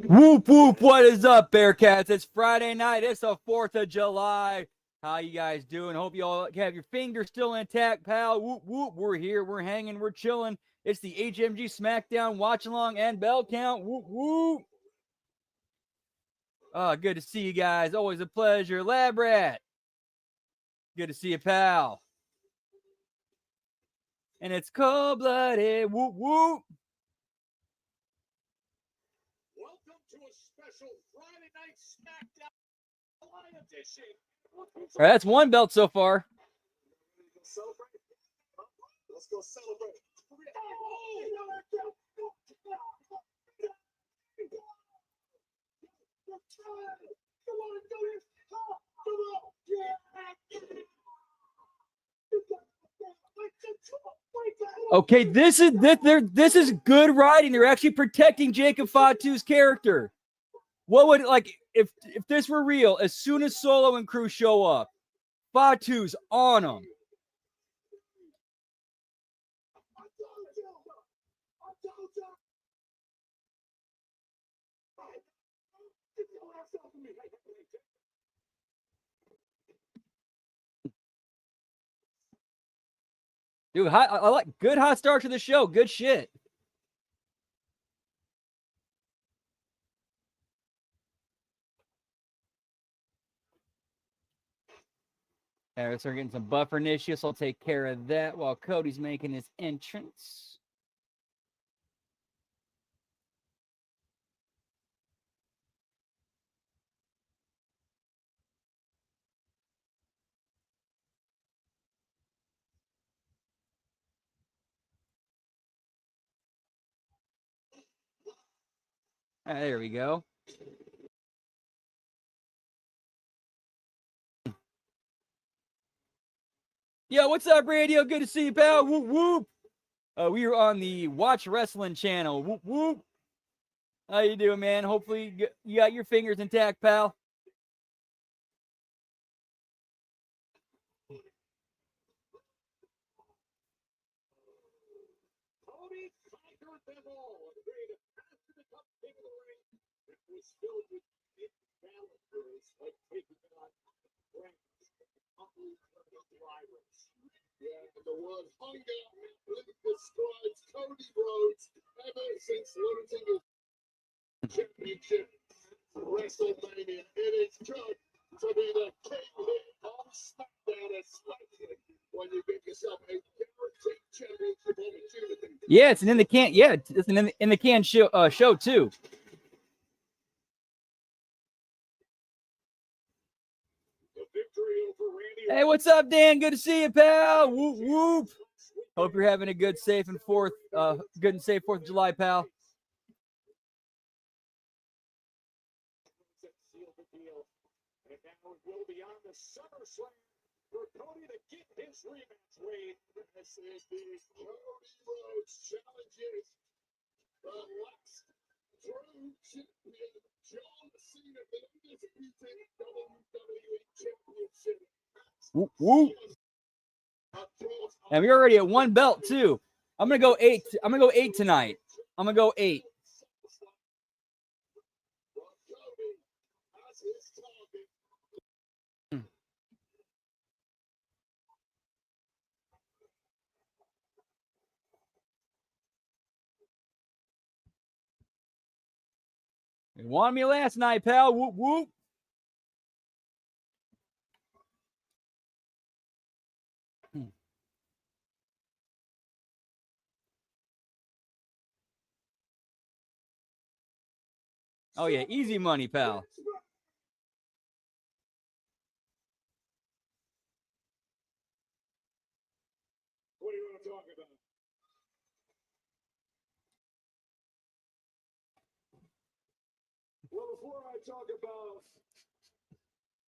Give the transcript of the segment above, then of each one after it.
Whoop whoop, what is up, Bearcats? It's Friday night. It's the 4th of July. How you guys doing? Hope you all have your fingers still intact, pal. Whoop whoop, we're here, we're hanging, we're chilling. It's the HMG SmackDown watch along and bell count. Whoop whoop. Good to see you guys. Always a pleasure. Lab Rat. Good to see you, pal. And it's cold-blooded. Whoop whoop. Welcome to a special Friday Night SmackDown July edition. All right, that's one belt so far. Let's go celebrate. Okay, this is good writing. They're actually protecting Jacob Fatu's character. What would, like, if this were real, as soon as Solo and crew show up, Fatu's on them. Dude, I like good hot start to the show. Good shit. All right, so we're getting some buffer issues. I'll take care of that while Cody's making his entrance. All right, there we go. Yo, what's up, radio? Good to see you, pal. Whoop, whoop. We are on the Watch Wrestling channel. Whoop, whoop. How you doing, man? Hopefully you got your fingers intact, pal. Cody conquered them all and created after the cup king of the ring. It was filled with imbalancers like taking on friends, unbelievable rivals. Yeah, and the word hunger describes Cody Rhodes ever since losing his championship WrestleMania. It is good to be the king here on SmackDown, especially when you get yourself a guaranteed championship opportunity. Yeah, it's an in the can. Yeah, it's an in the can show too. Hey, what's up, Dan? Good to see you, pal. Whoop whoop. Hope you're having a good, safe, and good and safe 4th of July, pal. And now it will be on the SummerSlam for Cody to get his rematch reign. This is the Cody Rhodes challenges the last true champion, John Cena, the undisputed WWE Championship. Whoop whoop. And we're already at one belt too. I'm gonna go 8. I'm gonna go 8 tonight. I'm gonna go 8. You wanted me last night, pal. Whoop whoop. Oh yeah, easy money, pal. What do you want to talk about? Well, before I talk about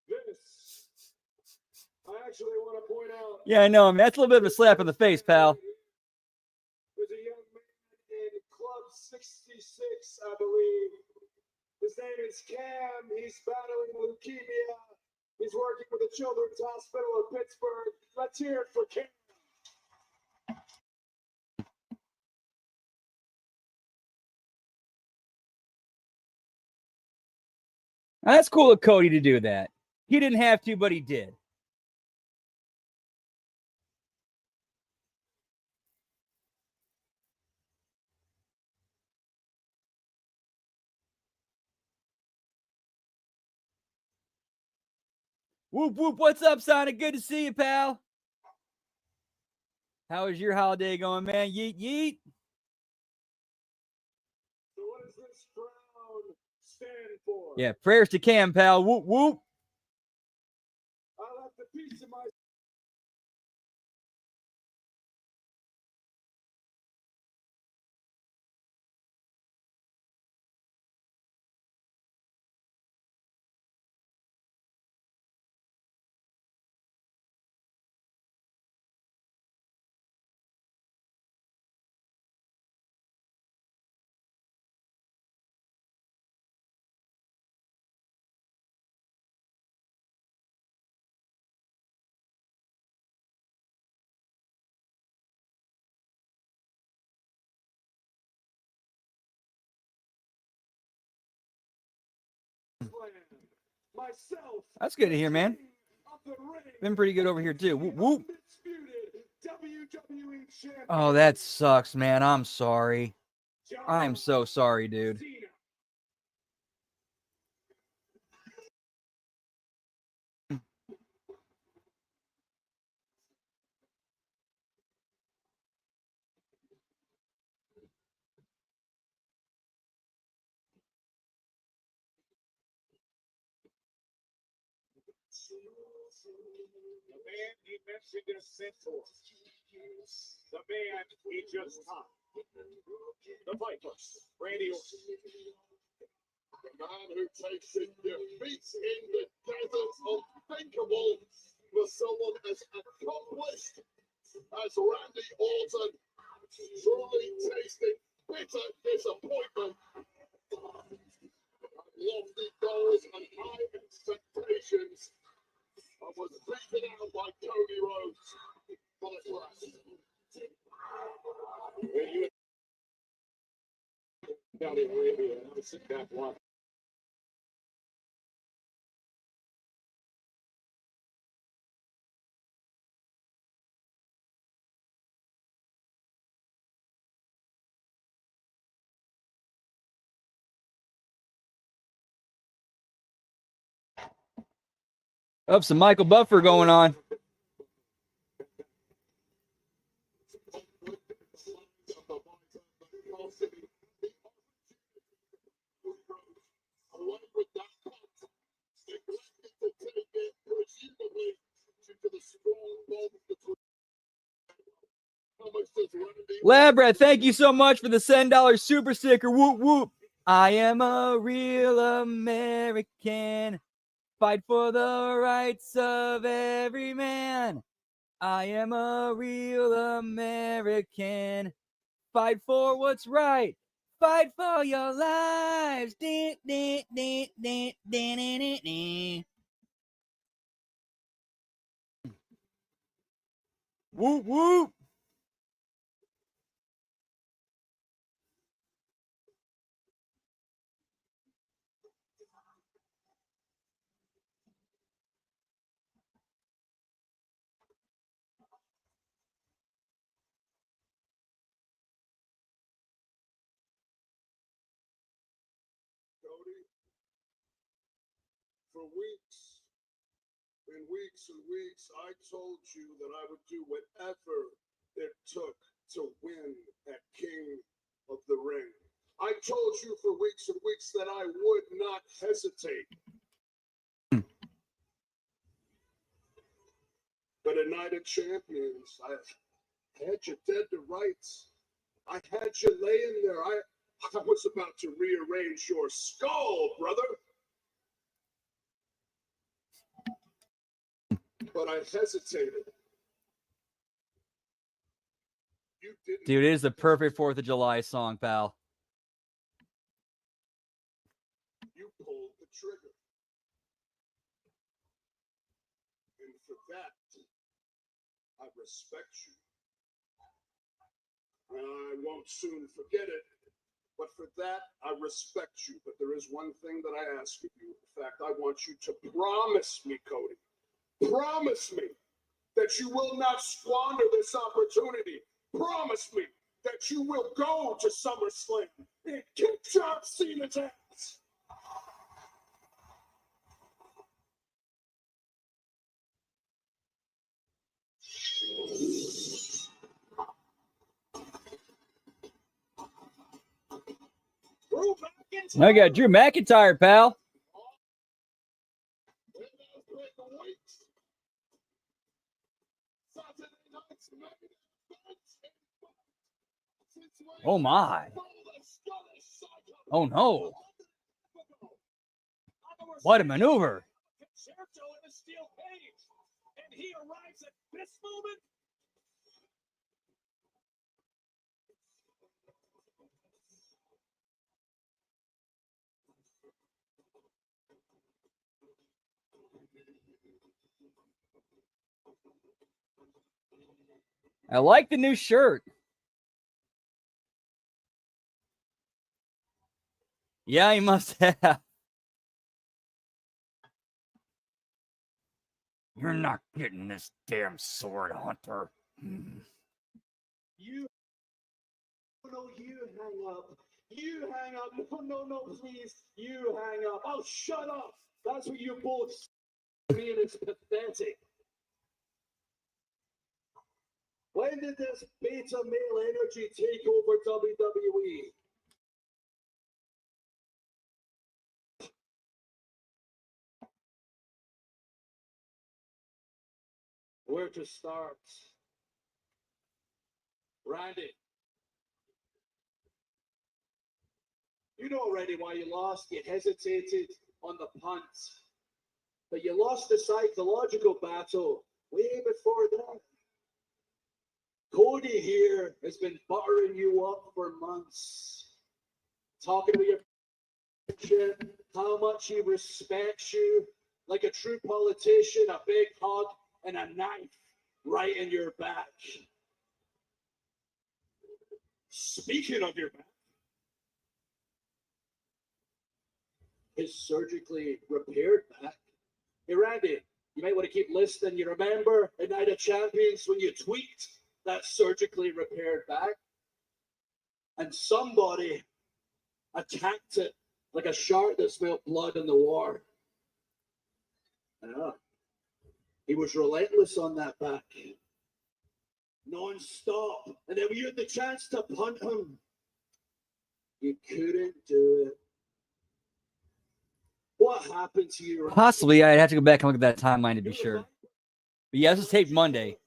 this, I actually want to point out. Yeah, I know. I mean, that's a little bit of a slap in the face, pal. There's a young man in Club 66, I believe. His name is Cam. He's battling leukemia. He's working with the Children's Hospital of Pittsburgh. Let's hear it for Cam. That's cool of Cody to do that. He didn't have to, but he did. Whoop, whoop. What's up, Sonic? Good to see you, pal. How is your holiday going, man? Yeet, yeet. So what does this crown stand for? Yeah, prayers to Cam, pal. Whoop, whoop. I left a piece of my myself. That's good to hear, man. Been pretty good over here, too. Whoop, whoop. Oh, that sucks, man. I'm sorry. I'm so sorry, dude. The man he mentioned as mentor. The man he just taught. The Viper, Randy Orton. The man who takes his defeats in the deserts unthinkable for someone as accomplished as Randy Orton. Truly tasting bitter disappointment. Lofty goals and high expectations. I was beaten out by Cody Rhodes. But when you down in Arabia, I was sitting back watching. Oh, some Michael Buffer going on. Labrat, thank you so much for the $10 super sticker. Whoop, whoop. I am a real American. Fight for the rights of every man. I am a real American. Fight for what's right. Fight for your lives. Whoop, whoop. Cody, for weeks and weeks and weeks, I told you that I would do whatever it took to win at King of the Ring. I told you for weeks and weeks that I would not hesitate. But a night of champions, I had you dead to rights. I had you laying there. I was about to rearrange your skull, brother. But I hesitated. You didn't. Dude, it is the perfect 4th of July song, pal. You pulled the trigger. And for that, I respect you. I won't soon forget it. But for that, I respect you. But there is one thing that I ask of you fact, I want you to promise me, Cody, promise me that you will not squander this opportunity. Promise me that you will go to SummerSlam and kick John Cena's ass. I got Drew McIntyre, pal. Oh my. Oh no. What a maneuver. And he arrives at this moment. I like the new shirt. Yeah, he must have. You're not getting this damn sword, Hunter. You hang up. You hang up. No, please. You hang up. Oh, shut up. That's what you both mean. It's pathetic. When did this beta male energy take over WWE? Where to start? Randy. You know already why you lost. You hesitated on the punt. But you lost the psychological battle way before that. Cody here has been buttering you up for months. Talking about your friendship, how much he respects you, like a true politician, a big hug, and a knife right in your back. Speaking of your back, his surgically repaired back. Hey, Randy, you might want to keep listening. You remember at Night of Champions when you tweaked that surgically repaired back? And somebody attacked it like a shark that smelled blood in the war. Yeah. He was relentless on that back. Non-stop. And then when you had the chance to punt him, you couldn't do it. What happened to you? Possibly, I'd have to go back and look at that timeline to be sure. But yeah, this was taped Monday.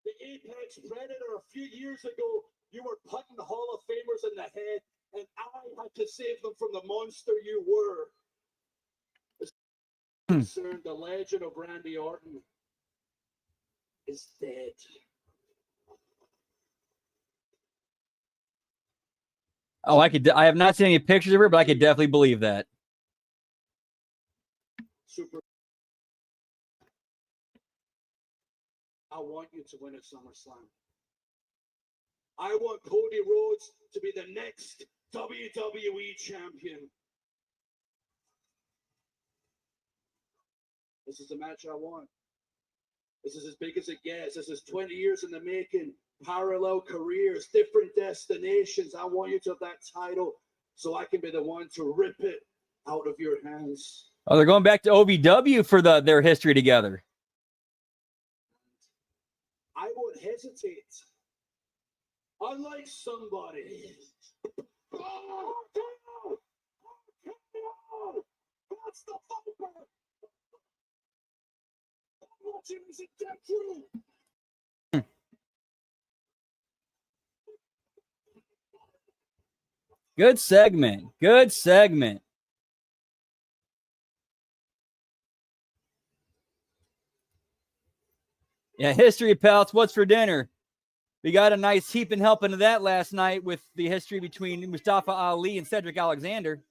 The Apex Predator a few years ago, you were putting Hall of Famers in the head, and I had to save them from the monster you were. Concerned, the legend of Randy Orton is dead. Oh, I have not seen any pictures of her, but I could definitely believe that. Super. I want you to win at SummerSlam. I want Cody Rhodes to be the next WWE champion. This is the match I want. This is as big as it gets. This is 20 years in the making. Parallel careers, different destinations. I want you to have that title so I can be the one to rip it out of your hands. Oh, they're going back to OVW for their history together. I won't hesitate. Unlike somebody. Oh, no! No! That's the Viper! Watching is it dead true? Good segment. Good segment. Yeah, history pals. What's for dinner? We got a nice heaping helping of that last night with the history between Mustafa Ali and Cedric Alexander.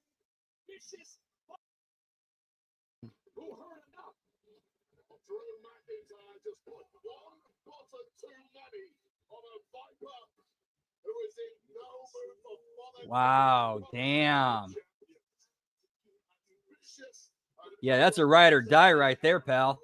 Wow, damn. Yeah, that's a ride or die right there, pal.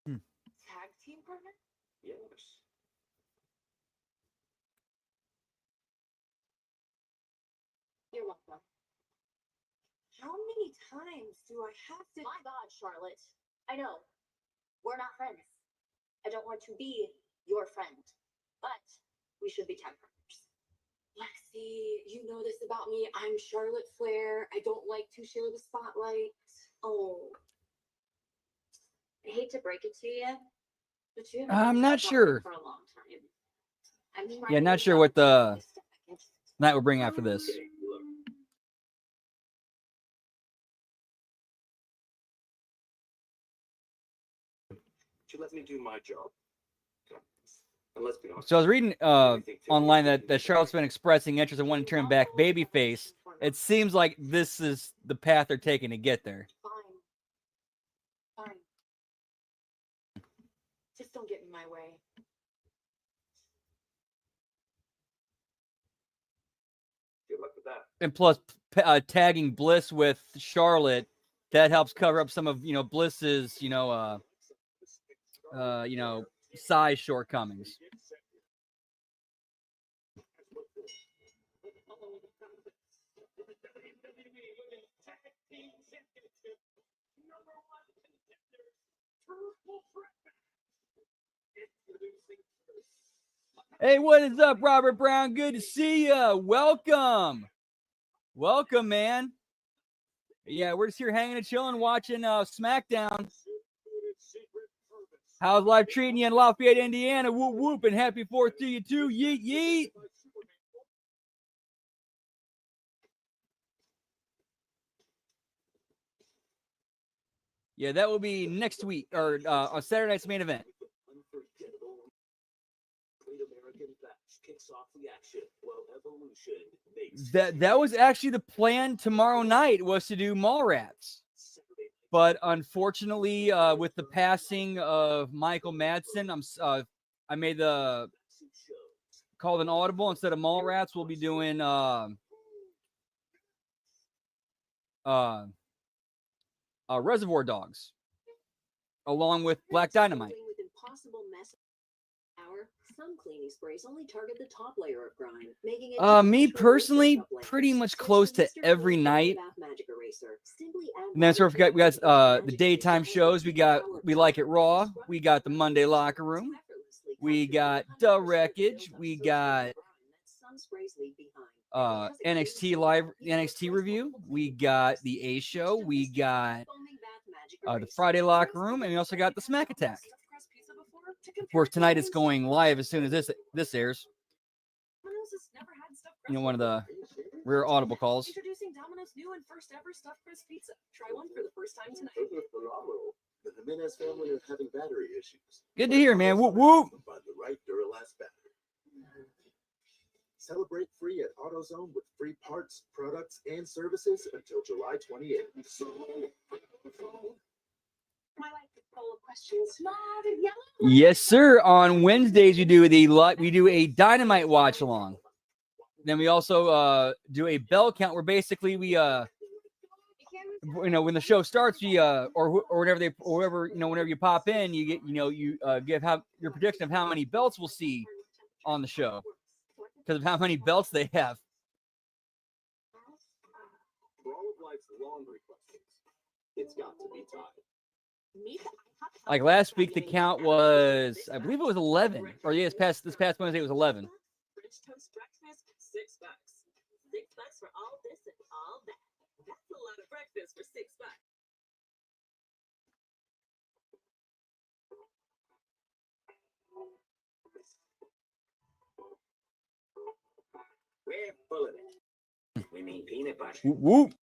Tag team partner? Yes. You're welcome. How many times do I have to? My God, Charlotte. I know. We're not friends. I don't want to be your friend. But we should be tag partners. Lexi, you know this about me. I'm Charlotte Flair. I don't like to share the spotlight. Oh. I hate to break it to you, but you haven't I'm been not in sure. for a long time. I'm Yeah, not sure what the night will bring after this. Okay, look. You let me do my job. And let's be honest. So I was reading online that Charlotte's been expressing interest in wanting to turn back babyface. It seems like this is the path they're taking to get there. Fine. Fine. Just don't get in my way. Good luck with that. And plus, tagging Bliss with Charlotte, that helps cover up some of Bliss's size shortcomings. Hey, what is up, Robert Brown? Good to see you. Welcome, man. Yeah, we're just here hanging and chilling, watching SmackDown. How's life treating you in Lafayette, Indiana? Whoop whoop, and happy 4th to you too. Yeet yeet. Yeah, that will be next week or on Saturday night's main event. That was actually the plan tomorrow night, was to do Mallrats. But unfortunately, with the passing of Michael Madsen, I made the called an audible. Instead of Mallrats, we'll be doing Reservoir Dogs, along with Black Dynamite. Some cleaning sprays only target the top layer of grime, making it Me personally, pretty much close to every night. And then sort of we got the daytime shows. We Like It Raw. We got the Monday Locker Room. We got The Wreckage. We got NXT Live, NXT Review. We got the A Show. We got the Friday Locker Room, and we also got the Smack Attack. Of course, tonight it's going live as soon as this airs. One of the rare audible calls. Introducing Domino's new and first ever stuffed crust pizza. Try one for the first time tonight. The Jimenez family are having battery issues. Good to hear, man. Whoop whoop. Find the right Duralast battery. Celebrate free at AutoZone with free parts, products, and services until July 28th. My life is full of questions. Mom and yellow. Yes, sir. On Wednesdays we do a Dynamite watch along. Then we also do a bell count where basically we when the show starts, we or whenever you pop in, you get you give your prediction of how many belts we'll see on the show because of how many belts they have. For all of life's laundry questions, it's got to be tied. Like last week, the count was, I believe it was 11. Or yeah, this past Wednesday it was 11. French toast breakfast, $6. $6 for all this and all that. That's a lot of breakfast for $6. We're full of it. We mean peanut butter. Whoop, whoop.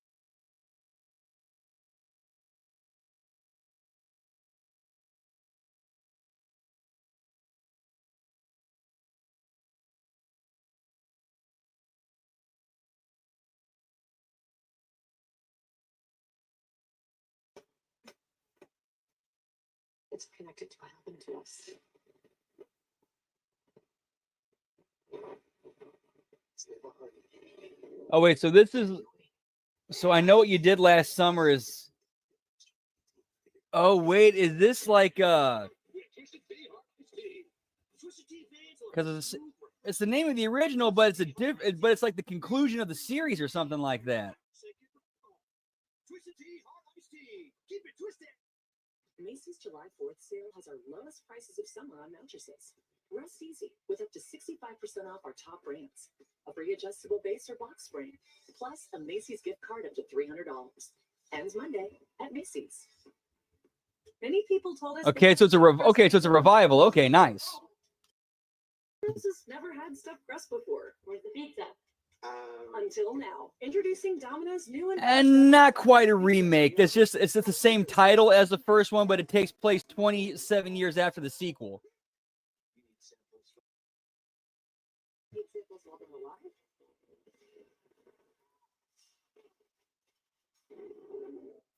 It's connected to what happened to us. Oh, wait. So this is. So I know what you did last summer is. Oh, wait. Is this like. Because it's the name of the original, but it's but it's like the conclusion of the series or something like that. Macy's July 4th sale has our lowest prices of summer on mattresses. Rest easy with up to 65% off our top brands. A free adjustable base or box spring, plus a Macy's gift card up to $300. Ends Monday at Macy's. Many people told us. Okay, so it's a revival. Okay, nice. Has never had stuffed crust before. Where's the pizza? Until now, introducing Domino's new And not quite a remake. It's just the same title as the first one, but it takes place 27 years after the sequel.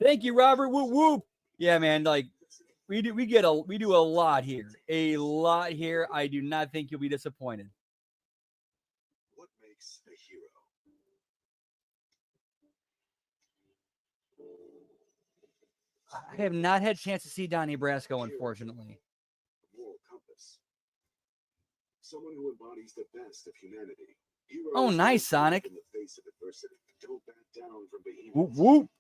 Thank you, Robert. Whoop whoop. Yeah, man. Like we do a lot here. A lot here. I do not think you'll be disappointed. What makes a hero? I have not had a chance to see Donnie Brasco, unfortunately. Moral compass. Someone who embodies the best of humanity. Heroes Oh, nice, who stand Sonic. In the face of adversity, don't back down from behemoths. Whoop whoop.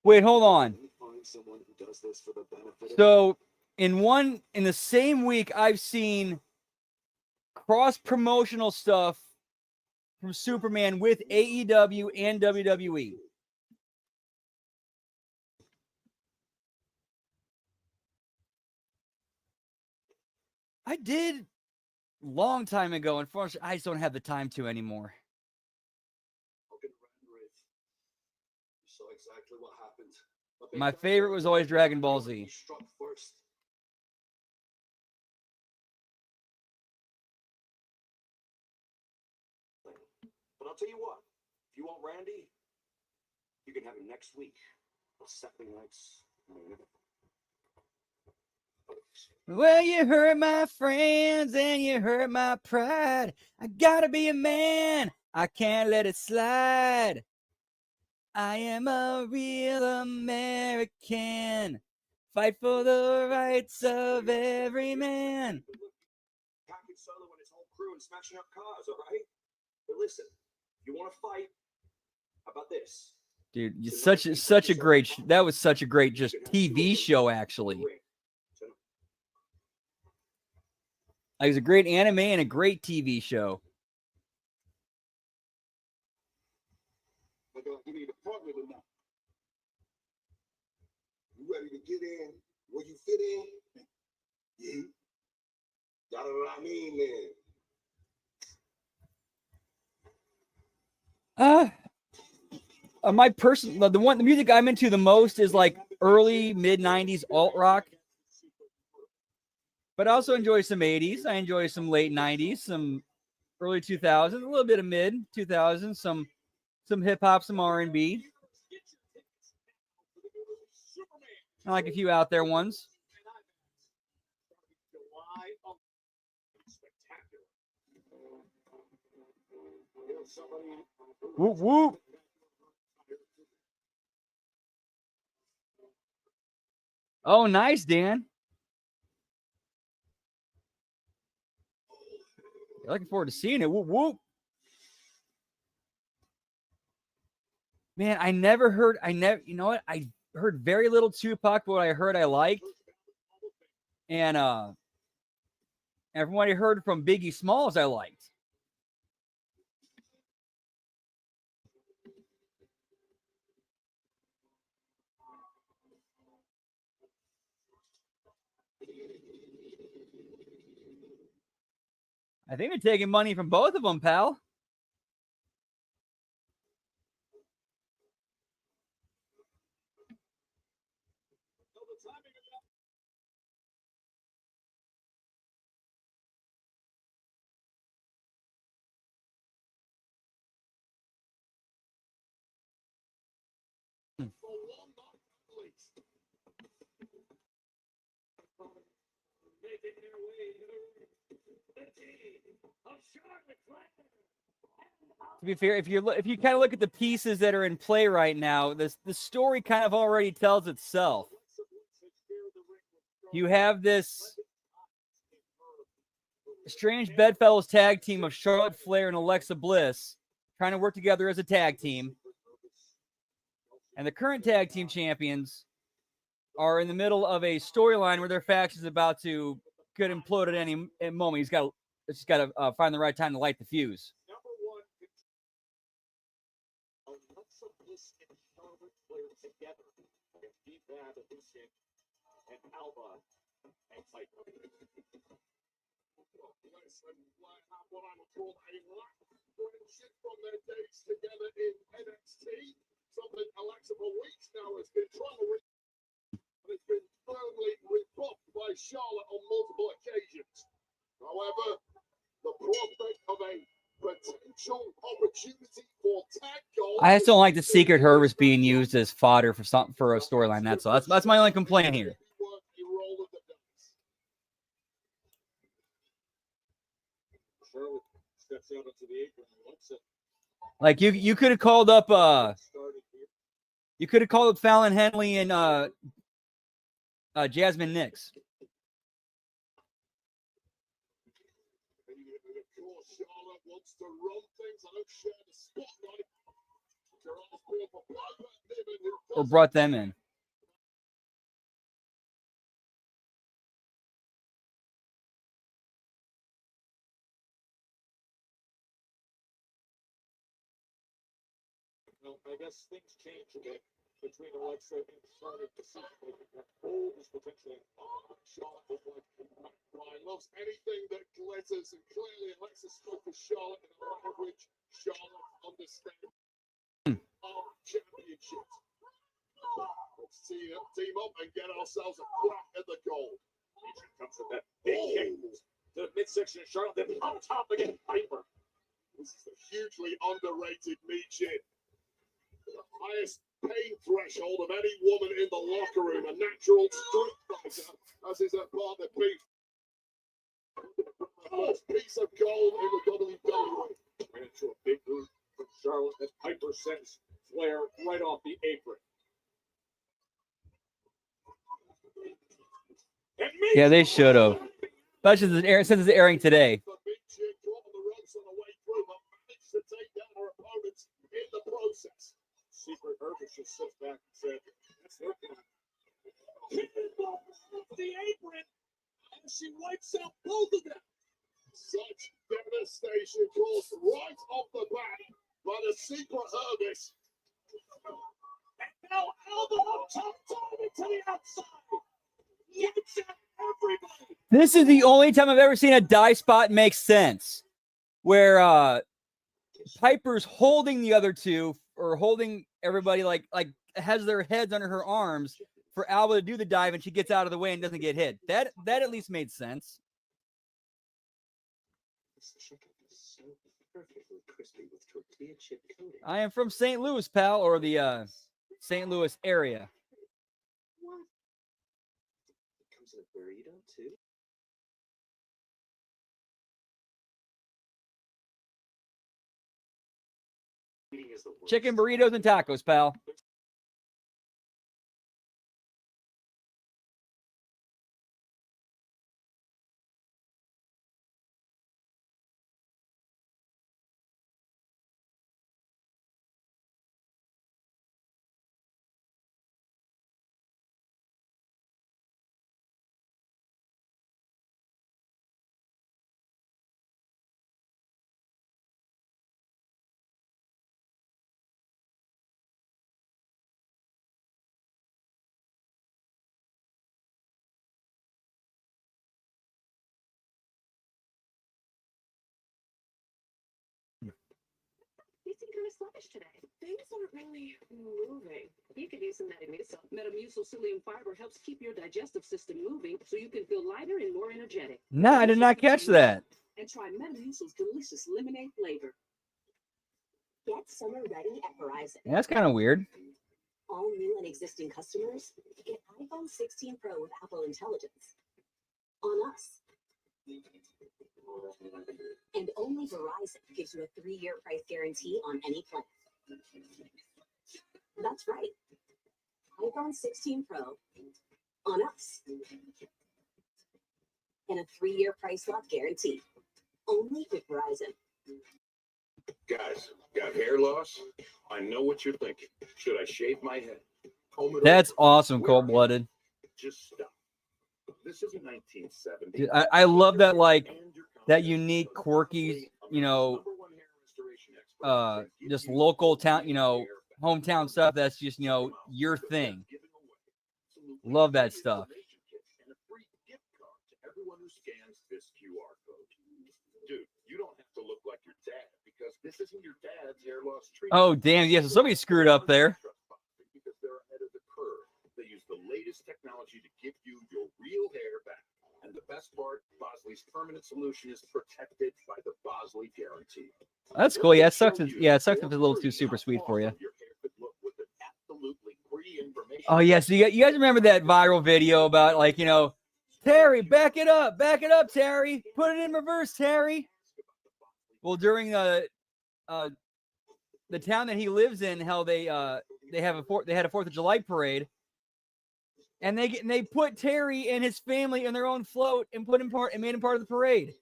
Wait, hold on. You find someone who does this for the benefit of So in the same week, I've seen cross-promotional stuff from Superman with AEW and WWE. I did long time ago. Unfortunately, I just don't have the time to anymore. You saw exactly what happened. My favorite was always Dragon Ball Z. He struck first. But I'll tell you what, if you want Randy, you can have him next week. Saturday nights. Well, you hurt my friends and you hurt my pride. I gotta be a man. I can't let it slide. I am a real American. Fight for the rights of every man. Packing solo and his whole crew and smashing up cars, all right? But listen, if you want to fight, how about this? Dude, such a great. That was such a great just TV show, actually. It was a great anime and a great TV show. You need a partner tonight. You ready to get in where you fit in? Yeah. Got what I mean, man. The music I'm into the most is like early mid 90s alt rock. But I also enjoy some 80s. I enjoy some late 90s, some early 2000s, a little bit of mid 2000s, some hip hop, some R&B. I like a few out there ones. Whoop whoop. Oh, nice, Dan. Looking forward to seeing it. Whoop whoop. Man, you know what? I heard very little Tupac, but what I heard I liked. And from what I heard from Biggie Smalls, I liked. I think they're taking money from both of them, pal. For one night at least. Making their way to the team of Charlotte Flair. To be fair, if you kind of look at the pieces that are in play right now, the story kind of already tells itself. You have this strange bedfellows tag team of Charlotte Flair and Alexa Bliss trying to work together as a tag team. And the current tag team champions are in the middle of a storyline where their faction is about to get implode at any moment. It's just got to find the right time to light the fuse. Number one, Alexa Bliss and Charlotte Flair together against D-Bad, Lucien, and Alba and Piper. Bliss and Flair have what I would call a lack of friendship from their days together in NXT. Something Alexa for weeks now has been trying to and it's been firmly rebuffed by Charlotte on multiple occasions. However, the prospect of a potential opportunity for tag gold. I just don't like the Secret Service being used as fodder for a storyline. That's all. That's my only complaint here. Charlotte steps out onto the apron and looks at Like you could have called up Fallon Henley and Jasmine Nix. Charlotte wants to run things. I don't share the spotlight. Or brought them in. Well, I guess things change a bit between Alexa and Charlotte. The hold is potentially Charlotte was like, Ryan loves anything that glitters, and clearly Alexa spoke for Charlotte in a language Charlotte understands. Our championship. Let's team up and get ourselves a crack at the gold. Agent comes with that big kick to the midsection of Charlotte, then on top again, Piper. This is a hugely underrated Michin. The highest pain threshold of any woman in the locker room, a natural street fighter, as is her partner Pete. First piece of gold in the WWE. Ran into a big move from Charlotte that Piper sends Flair right off the apron. Yeah, they should have. Especially since it's airing today. The big chick on the ropes on the way through, but managed to take down her opponents in the process. Secret Service just sits back and said, "That's her plan." Cannonball off the apron, and she wipes out both of them. Such devastation caused right off the bat by the Secret Service. And now elbow up top, diving to the outside. Gets at everybody. This is the only time I've ever seen a die spot make sense. Where Piper's holding the other two, or holding everybody like has their heads under her arms for Alba to do the dive, and she gets out of the way and doesn't get hit. That at least made sense. I am from St. Louis, pal, or the St. Louis area. Comes in a burrito too. Chicken burritos and tacos, pal. kind of sluggish today. Things aren't really moving. You could use some Metamucil. Metamucil psyllium fiber helps keep your digestive system moving so you can feel lighter and more energetic. No, I did not catch that. And try Metamucil's delicious lemonade flavor. Get summer ready at Verizon. Yeah, that's kind of weird. All new and existing customers get iPhone 16 Pro with Apple Intelligence on us. And only Verizon gives you a 3-year price guarantee on any plan. That's right. iPhone 16 Pro on us. And a 3-year price lock guarantee. Only with Verizon. Guys, got hair loss? I know what you're thinking. Should I shave my head? Comb it That's over? awesome, cold-blooded. Just stop. This isn't 1970. Dude, I love that, like, that unique, quirky, you know, just local town, you know, hometown stuff that's just, you know, your thing. Love that stuff. And a free gift card to everyone who scans this QR code. Dude, you don't have to look like your dad because this isn't your dad's hair loss treatment. Oh, damn. Yes, somebody screwed up there. Because they're ahead of the curve. They use the latest technology to give you your real hair back. And the best part, Bosley's permanent solution is protected by the Bosley guarantee. That's cool. Yeah, it sucks. Yeah, it sucks if it's a little too super sweet for you. Oh, yeah. So you guys remember that viral video about, like, you know, Terry, back it up, Terry. Put it in reverse, Terry. Well, during the town that he lives in, how they had a 4th of July parade, and they put Terry and his family in their own float and made him part of the parade.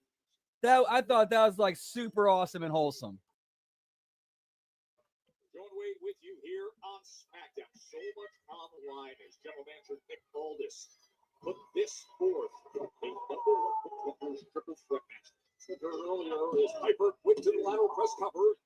I thought that was like super awesome and wholesome. John Wade with you here on SmackDown. So much on the line as General Manager Nick Aldis put this forth. A number 1 triple threat match. Earlier is Piper went to the lateral press cover.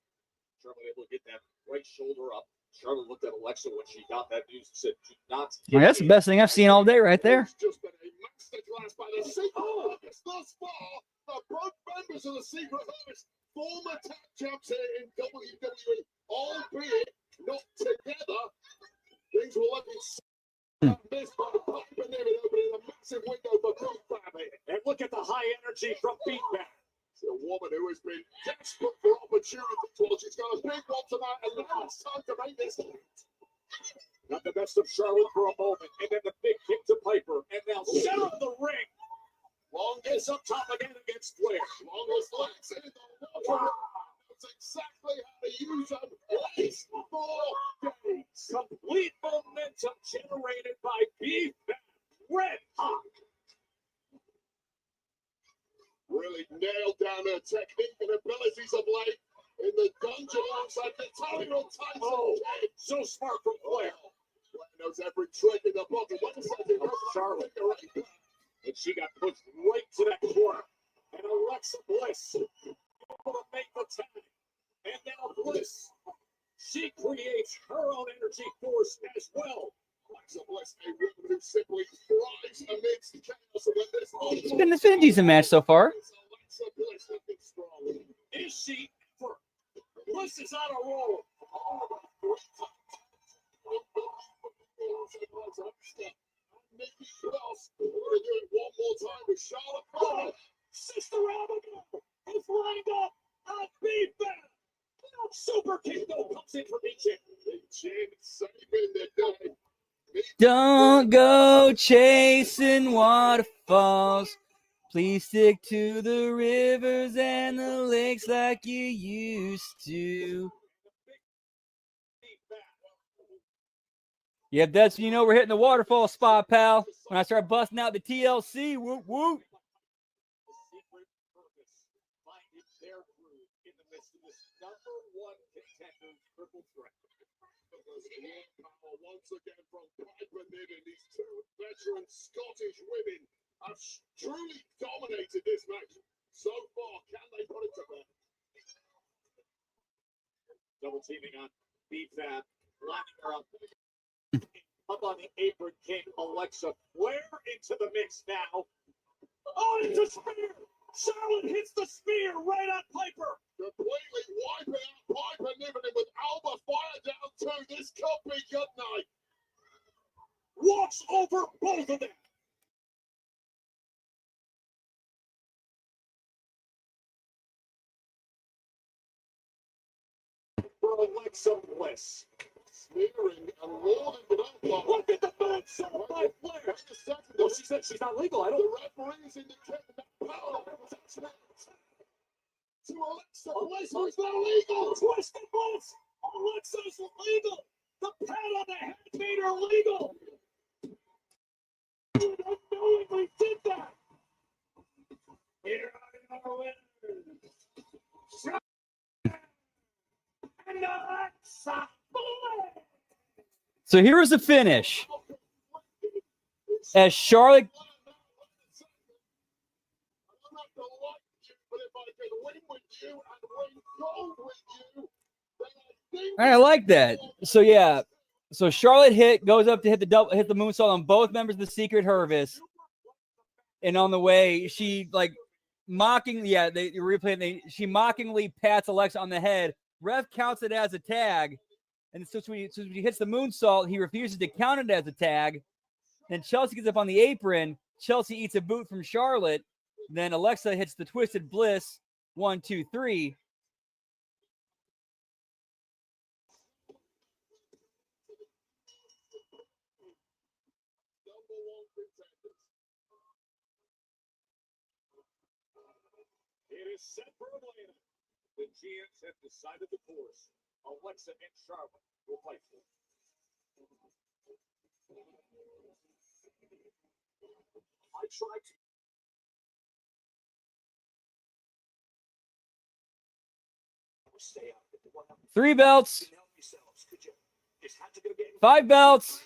Charlotte able to get that right shoulder up. Charlotte looked at Alexa when she got that news and said, "Do not." Yeah, that's the best thing I've seen all day right there. It's just been a masterclass by the Secret Harvest thus far. Both members of the Secret Harvest, former tag champs here in WWE, albeit not together. Things will look missed by the Piper Niven opening a massive window for Beef Family. And look at the high energy from Beef Family. It's a woman who has been desperate for opportunities. Well, she's got a big one tonight, and now it's time to make this count. Got the best of Charlotte for a moment, and then the big kick to Piper, and now center of the ring. Long gets up top again against Flair. Longest legs in the water. Knows exactly how to use them. Legs for days. Complete momentum generated by Beef Red Hot. Really nailed down her technique and abilities of late in the dungeon alongside the Tyler Tyson. Oh, so smart from Flair. Flair knows every trick in the book. And what is that? Charlotte. And she got pushed right to that corner. And Alexa Bliss able to make the tag. And now Bliss, she creates her own energy force as well. Alexa Bliss, a woman who simply thrives amidst chaos. It's been a decent match so far. Alexa Bliss looking strong. Is she ever? Bliss is on a roll. Nikki Cross. We're going to do it one more time with Charlotte. Oh, Sister Abigail is lined up on Beef Band. Super King though comes in for Big Jim. Big Jim saving the day. Don't go chasing waterfalls. Please stick to the rivers and the lakes like you used to. Yep, that's, you know, we're hitting the waterfall spot, pal. When I start busting out the TLC, whoop, whoop. Once again from Piper Niven, these two veteran Scottish women have truly dominated this match. So far, can they put it to bed? Double teaming on B-Fab, lining her up. Up on the apron came Alexa Flair into the mix now. Oh, it's a spear! Charlotte hits the spear right on Piper. Completely wiping out Piper Niven with Alba fire down two. This could be good night. Walks over both of them. For Alexa Bliss. Smearing and loading with Alba. Look at the moonsault by Flair. Well, she said she's not legal. I don't. The referees indicating that power to Alexa Bliss was not legal. Twisted Bliss. Alexa's legal. The pat on the head made her legal. You unknowingly did that. Here are our winners. And Alexa Bliss. So here is the finish. As Charlotte. I like that. So yeah. So Charlotte goes up to hit the moonsault on both members of the Secret Service. And on the way, she like mockingly, she mockingly pats Alexa on the head. Ref counts it as a tag. And so when he hits the moonsault, he refuses to count it as a tag. Then Chelsea gets up on the apron. Chelsea eats a boot from Charlotte. Then Alexa hits the Twisted Bliss. 1, 2, 3. It is set for Atlanta. The GMs have decided the course. Alexa and Charlotte will fight for it. I tried to. 3 belts. 5 belts.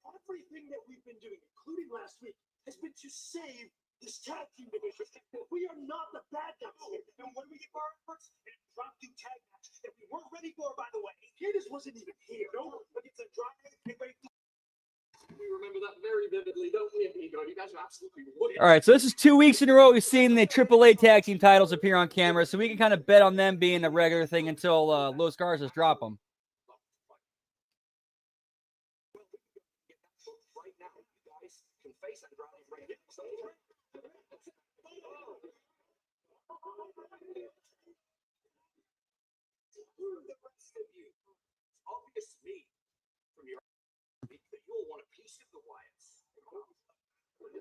Everything that we've been doing, including last week, has been to save this tag team division. We are not the bad guys here. And when we get our efforts in a impromptu tag match that we weren't ready for, by the way, Candace wasn't even here. No, but it's a dry and ready. We remember that very vividly, don't we, Amigo? You guys are absolutely wooden. All right, so this is 2 weeks in a row we've seen the AAA tag team titles appear on camera, so we can kind of bet on them being a regular thing until Los Garzas drop them. Right now, you guys can face Andrade right now. The rest of you, it's obvious to me from your that you'll want a piece of the Wyatts. Well, you're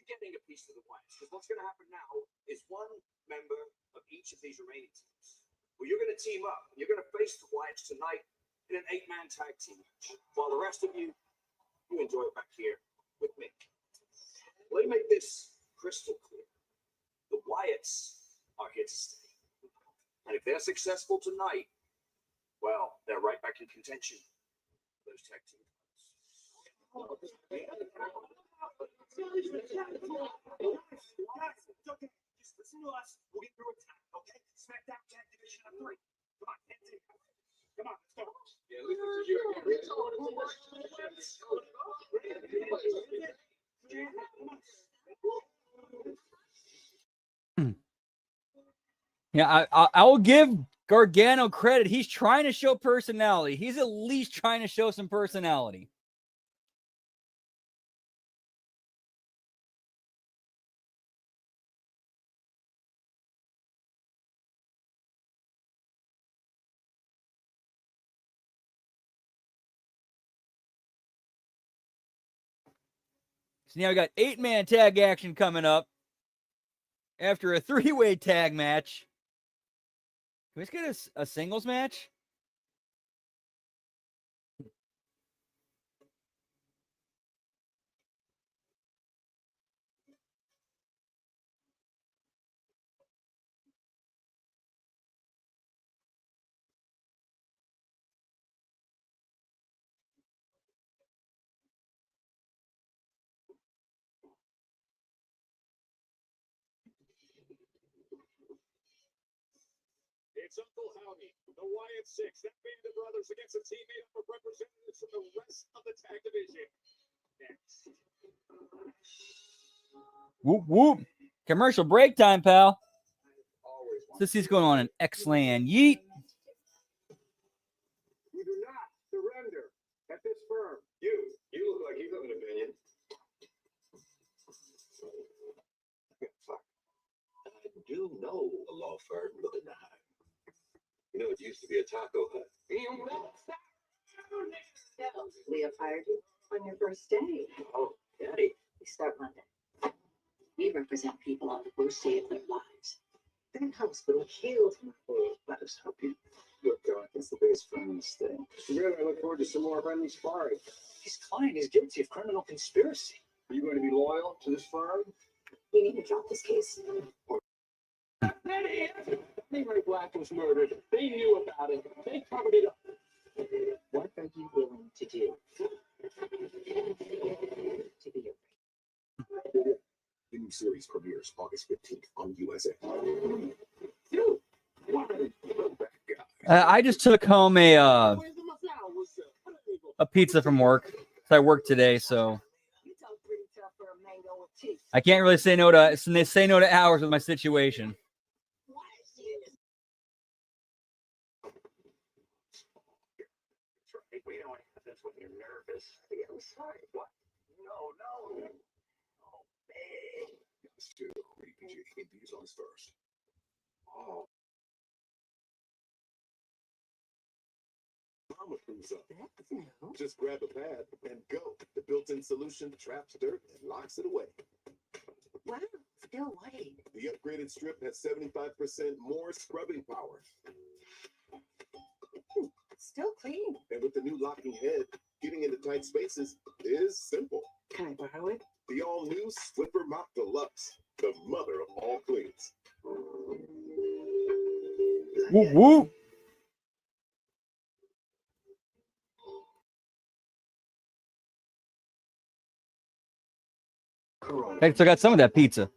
getting a piece of the Wyatts because what's going to happen now is one member of each of these remaining teams. Well, you're going to team up. You're going to face the Wyatts tonight in an 8-man tag team match, while the rest of you enjoy it back here with me. Let me make this crystal clear. The Wyatts are here to stay. And if they're successful tonight, well, they're right back in contention for those tag team titles. Okay, just listen to us. We'll get through it tonight, okay? SmackDown Tag Division of 3. Come on, hands in. Come on, let's go. Yeah, listen to you. Yeah, I will give Gargano credit. He's trying to show personality. He's at least trying to show some personality. So now we got 8-man tag action coming up after a 3-way tag match. Can we just get a singles match? It's Uncle Howdy, the Wyatt Six, that band of brothers against a team made up of representatives from the rest of the tag division. Whoop, whoop. Commercial break time, pal. This is going on in X-Land. Yeet. We do not surrender at this firm. You look like you have an opinion. Fuck. I do know a law firm looking to hire. You know, it used to be a taco hut. Leah fired you on your first day. Oh, Daddy. We start Monday. We represent people on the worst day of their lives. That hospital killed my boy. Let us help you. Look, it's the biggest firm in the state. Good. I look forward to some more friendly sparring. His client is guilty of criminal conspiracy. Are you going to be loyal to this firm? We need to drop this case. Mary Black was murdered. They knew about it. They covered it up. What are you willing to do to be your The new series premieres August 15th on USA. I just took home a pizza from work. So I work today, so I can't really say no to hours with my situation. We don't have this when you're nervous. I'm sorry. What? No. Oh, man. Still, these on first. Oh. Mama proves up. Just grab a pad and go. The built-in solution traps dirt and locks it away. Wow, still white. The upgraded strip has 75% more scrubbing power. Still clean. And with the new locking head, getting into tight spaces is simple. Can I borrow it? The all-new Slipper Mop Deluxe, the mother of all cleans. Whoop, whoop. Hey, so I got some of that pizza.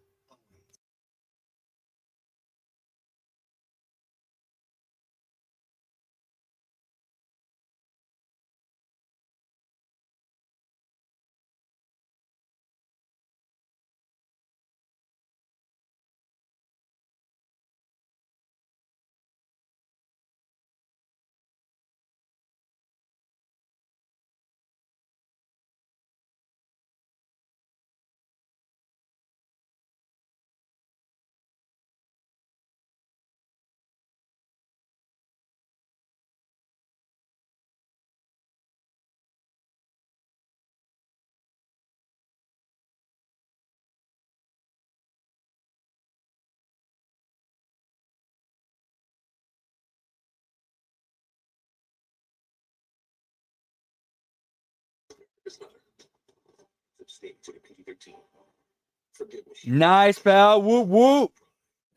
Nice, pal. Whoop, whoop.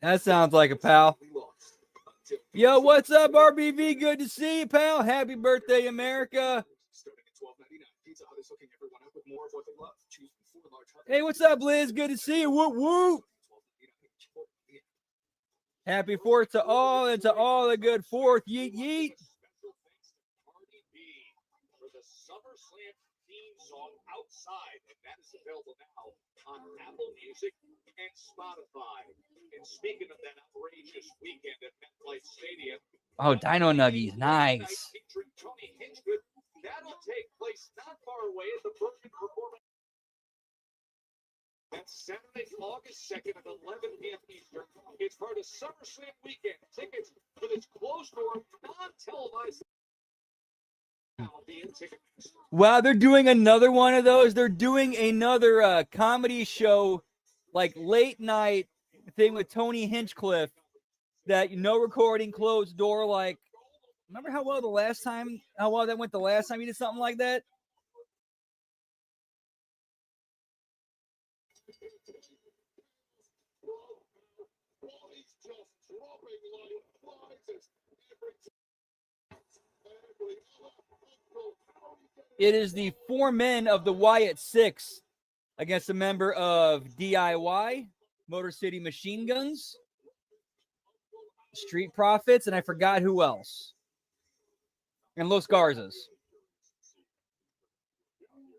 That sounds like a pal. Yo, what's up, RBV? Good to see you, pal. Happy birthday, America. Hey, what's up, Liz? Good to see you. Whoop, whoop. Happy 4th to all, and to all a good 4th. Yeet, yeet. For the SummerSlam theme song Outside, and that is available now on Apple Music and Spotify. And speaking of that outrageous weekend at MetLife Stadium, Oh, Dino Nuggies. Nice. featuring Tony Hinchcliffe, that'll take place not far away at the Bergen Performance. That's Saturday, August 2nd at 11 p.m. Eastern. It's part of SummerSlam weekend. Tickets for this closed-door, non-televised. Wow, they're doing another one of those. They're doing another comedy show, like late night thing with Tony Hinchcliffe. That no recording, closed door. Like, remember how well that went the last time you did something like that? It is the 4 men of the Wyatt Six against a member of DIY, Motor City Machine Guns, Street Profits, and I forgot who else. And Los Garzas.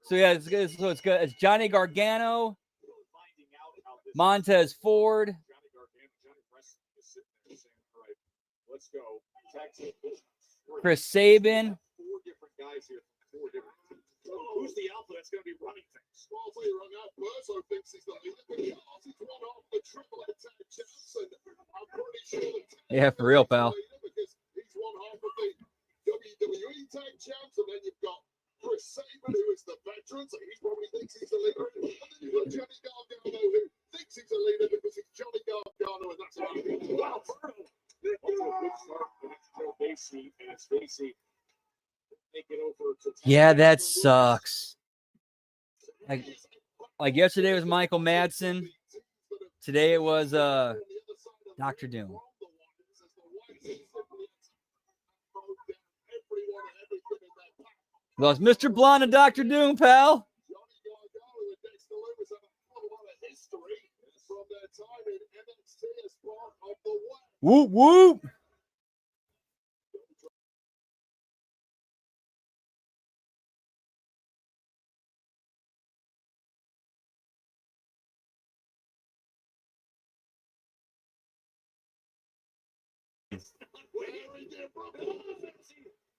So yeah, it's good. So it's good. It's Johnny Gargano, Montez Ford, Let's go. Chris Sabin. 4 different guys here from 4 different teams. Who's the alpha that's going to be running things? Well, I'll tell you right now, Mercer thinks he's the leader because he's run off the triple attack Johnson. I'm pretty sure Yeah, for real, pal. because he's one half of the WWE tag champs, and then you've got Chris Sabin, who is the veteran, so he probably thinks he's the leader. And then you've got Johnny Gargano, who thinks he's a leader because he's Johnny Gargano, and that's right. Wow, Bruno. Yeah, that sucks. Like yesterday was Michael Madsen. Today it was Dr. Doom. Well, it's Mr. Blonde and Dr. Doom, pal. Whoop, whoop.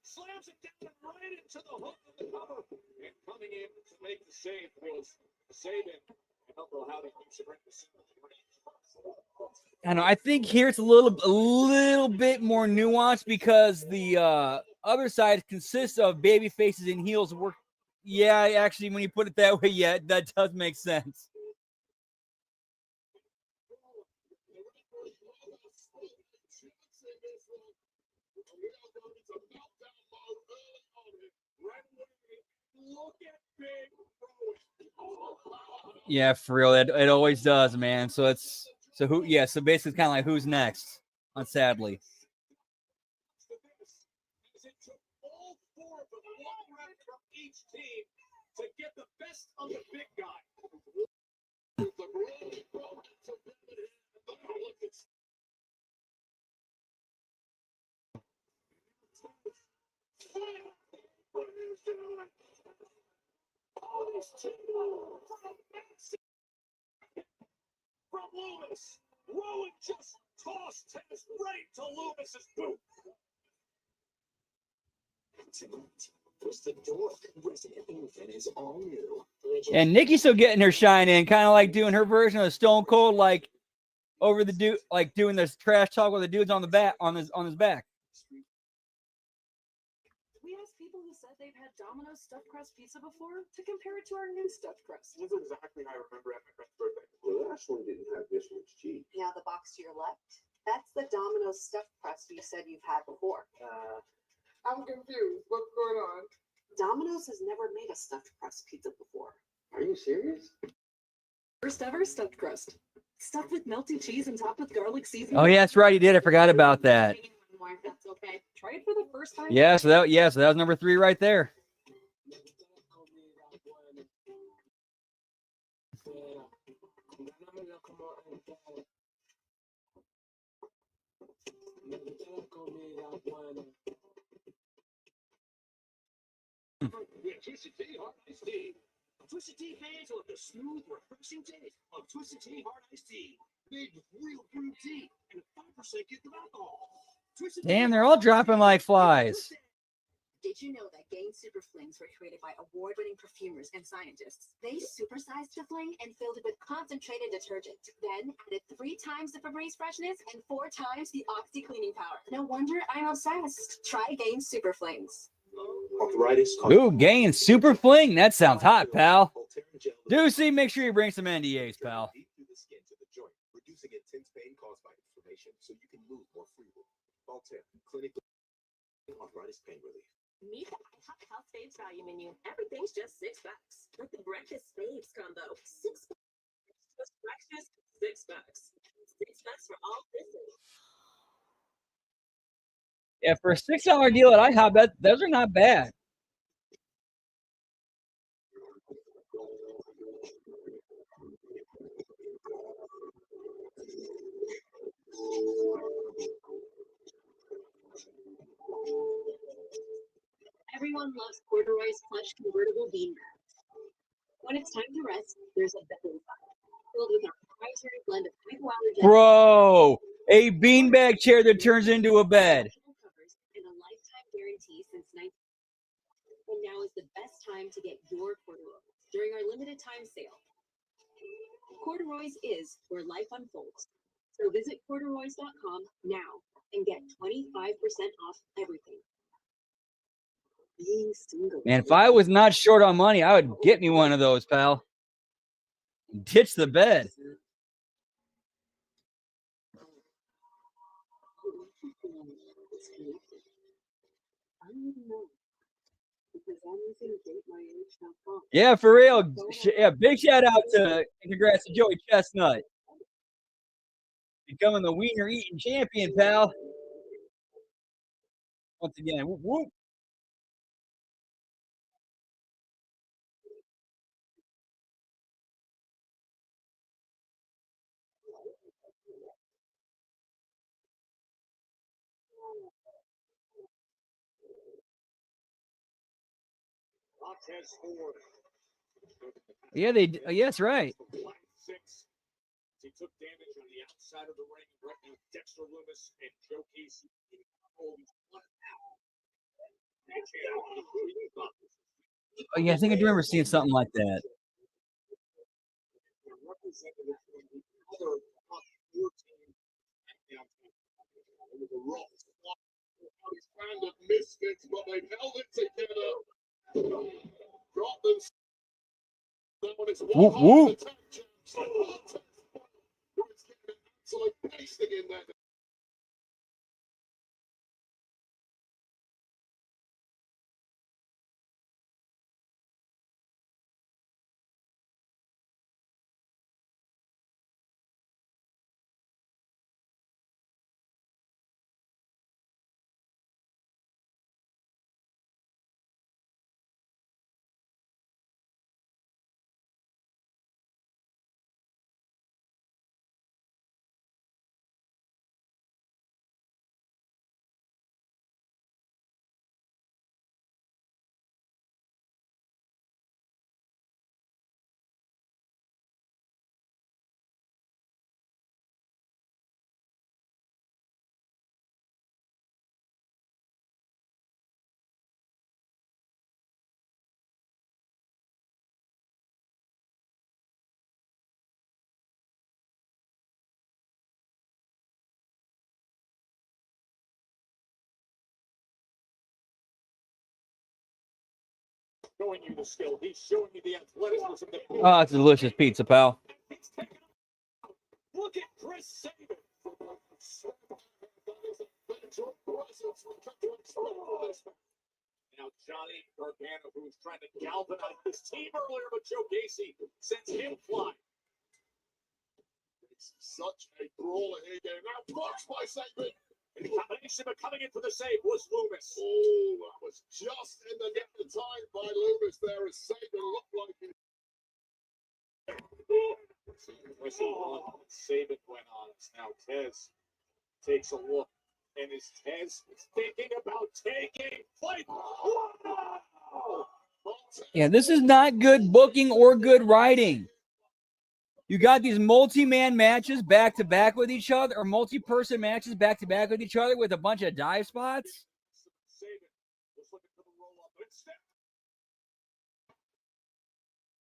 Slams it down right into the hook of the cover. And coming in to make the save was Sabin. I don't know how they keep it I know. I think here it's a little bit more nuanced because the other side consists of baby faces and heels. Yeah, actually, when you put it that way, yeah, that does make sense. Yeah, for real. It always does, man. So who? Yeah. So basically, it's kind of like who's next. Sadly. All 4 of them, 1 rep from each team to get the best of the big guy. From Loomis, Rowan just tossed tennis right to Loomis's boot. The door. Resident Evil is all new. And Nikki's still getting her shine in, kind of like doing her version of Stone Cold, like over the dude, like doing this trash talk with the dudes on the back on his back. We asked people who said they've had Domino's stuffed crust pizza before to compare it to our new stuffed crust. That's exactly how I remember at my friend's birthday. The last one didn't have this HMG. Yeah, the box to your left. That's the Domino's stuffed crust you said you've had before. I'm confused. What's going on? Domino's has never made a stuffed crust pizza before. Are you serious? First ever stuffed crust. Stuffed with melted cheese and topped with garlic seasoning. Oh yeah, that's right. He did. I forgot about that. If that's okay. Try it for the first time. Yeah. So that was number 3 right there. Yeah, Twisted Tea, Hard Iced Tea. Twisted Tea fans love the smooth, refreshing taste of Twisted Tea Hard Iced Tea. Made with real brewed tea and a 5% kick of alcohol. Damn, they're all dropping like flies. Did you know that Gain Super Flings were created by award-winning perfumers and scientists? They supersized the fling and filled it with concentrated detergent. Then added 3 times the Febreze freshness and 4 times the Oxy cleaning power. No wonder I'm obsessed. Try Gain Super Flings. Arthritis. Ooh, Gain Super Fling. That sounds hot, pal. Deucey, make sure you bring some NDAs, pal. Deep through the skin to the joint, reducing intense pain caused by inflammation so you can move more freely. Voltaire, clinically arthritis pain relief. Meet the IHOP Health Faves value menu. Everything's just $6. Like the breakfast faves combo. $6. Just breakfast, $6. $6 for all business. Yeah, for a $6 deal at IHOP, those are not bad. Everyone loves corduroy's plush convertible bean bags. When it's time to rest, there's a bed inside, filled with our proprietary blend of hypoallergenic Bro, a beanbag chair that turns into a bed. covers and a lifetime guarantee since 19. And now is the best time to get your corduroys during our limited time sale. Corduroys is where life unfolds. So visit corduroys.com now and get 25% off everything. Being single. Man, if I was not short on money, I would get me one of those, pal. Ditch the bed. Yeah, for real. Yeah, big shout out to and congrats to Joey Chestnut. Becoming the wiener eating champion, pal. Once again, whoop, whoop. Montez Ford. Yeah, yes, right. 6. He took damage on the outside of the ring. Right now, Dexter Loomis and Joe Casey. Oh, yeah, I think I do remember seeing something like that. Representative from the other top 4 teams. It was a rough spot. Kind of misfits, but they've held it together. Got them. When it's Whoop, whoop. Absolute pasting in there. Showing you the skill. He's showing you the athleticism. Oh, it's a delicious pizza, pal. Look at Chris Sabin. Now Johnny Gargano, who's trying to galvanize his team earlier, but Joe Gacy sends him flying. It's such a brawler here. Now blocks by Sabin. And the combination of coming in for the save was Loomis. Oh, that was just in the nick of time by Loomis there as Sabin looked like he. Sabin went on us. Now Tez takes a look. And is Tez thinking about taking flight? Wow! Yeah, this is not good booking or good writing. You got these multi-man matches back to back with each other, or multi-person matches back to back with each other with a bunch of dive spots. Sabin was looking for the roll up, but instead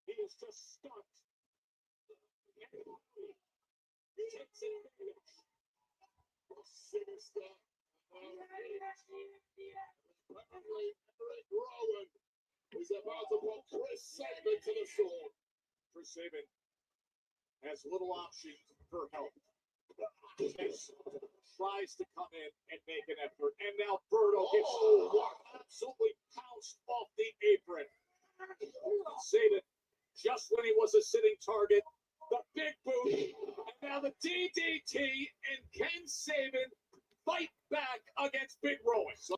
he is just stunned. Takes advantage. Sinister. Eric Rowan is about to put Chris Sabin to the sword. Chris Sabin has little options for help. Tess tries to come in and make an effort, and now Berto gets absolutely pounced off the apron. Sabin, just when he was a sitting target, the big boot, and now the DDT, and can Sabin fight back against Big Rowan? So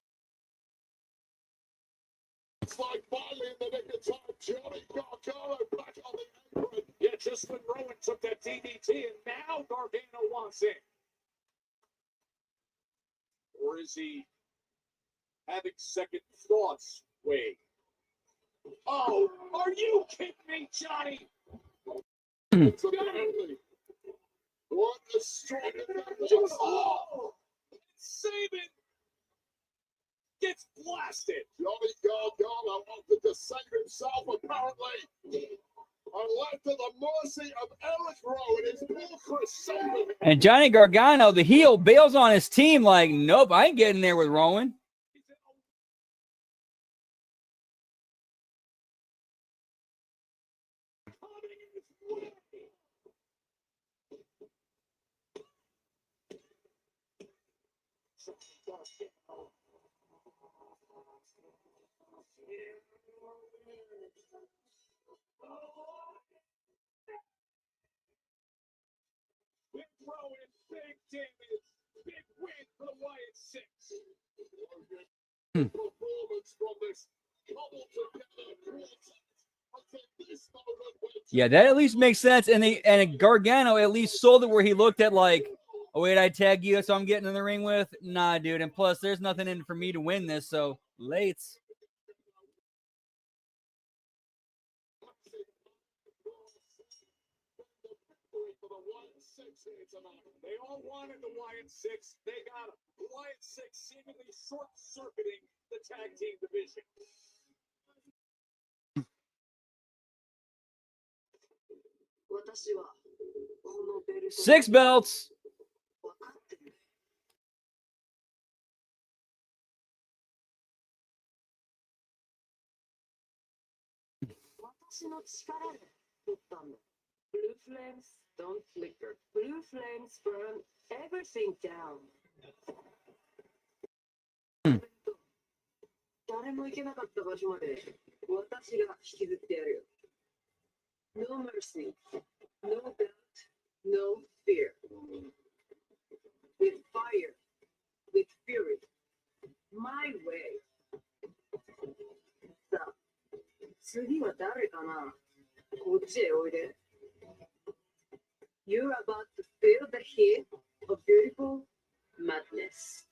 it's like finally in the nick of time, Johnny Gargano back on the apron. Yeah, just when Rowan took that DDT, and now Gargano wants in. Or is he having second thoughts, Wade? Oh, are you kidding me, Johnny? Exactly. What a strong defense. Oh! Saban gets blasted. Johnny Gargano wanted to save himself, apparently. And left to the mercy of Eric Rowe and his poor Chris Saban. And Johnny Gargano, the heel, bails on his team like, nope, I ain't getting there with Rowan. Big Rowan, big damage, big win for the Wyatt Six. Performance from this cobbled together quartet until this moment when Yeah, that at least makes sense. And Gargano at least sold it where he looked at like, oh wait, I tag you, so I'm getting in the ring with. Nah, dude. And plus, there's nothing in it for me to win this. So lates. For the Wyatt Six here tonight. They all wanted the Wyatt Six. They got him. The Wyatt Six seemingly short-circuiting the tag team division. Six belts. Blue flames don't flicker. Blue flames burn everything down. 誰も行けなかった場所まで私が引きずってやるよ。No mercy, no doubt, no fear. With fire, with fury, my way. さあ、次は誰かな？こっちへおいで。You're about to feel the heat of beautiful madness.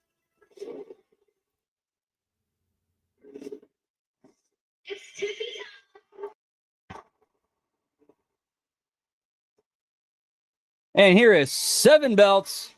And here is 7 belts.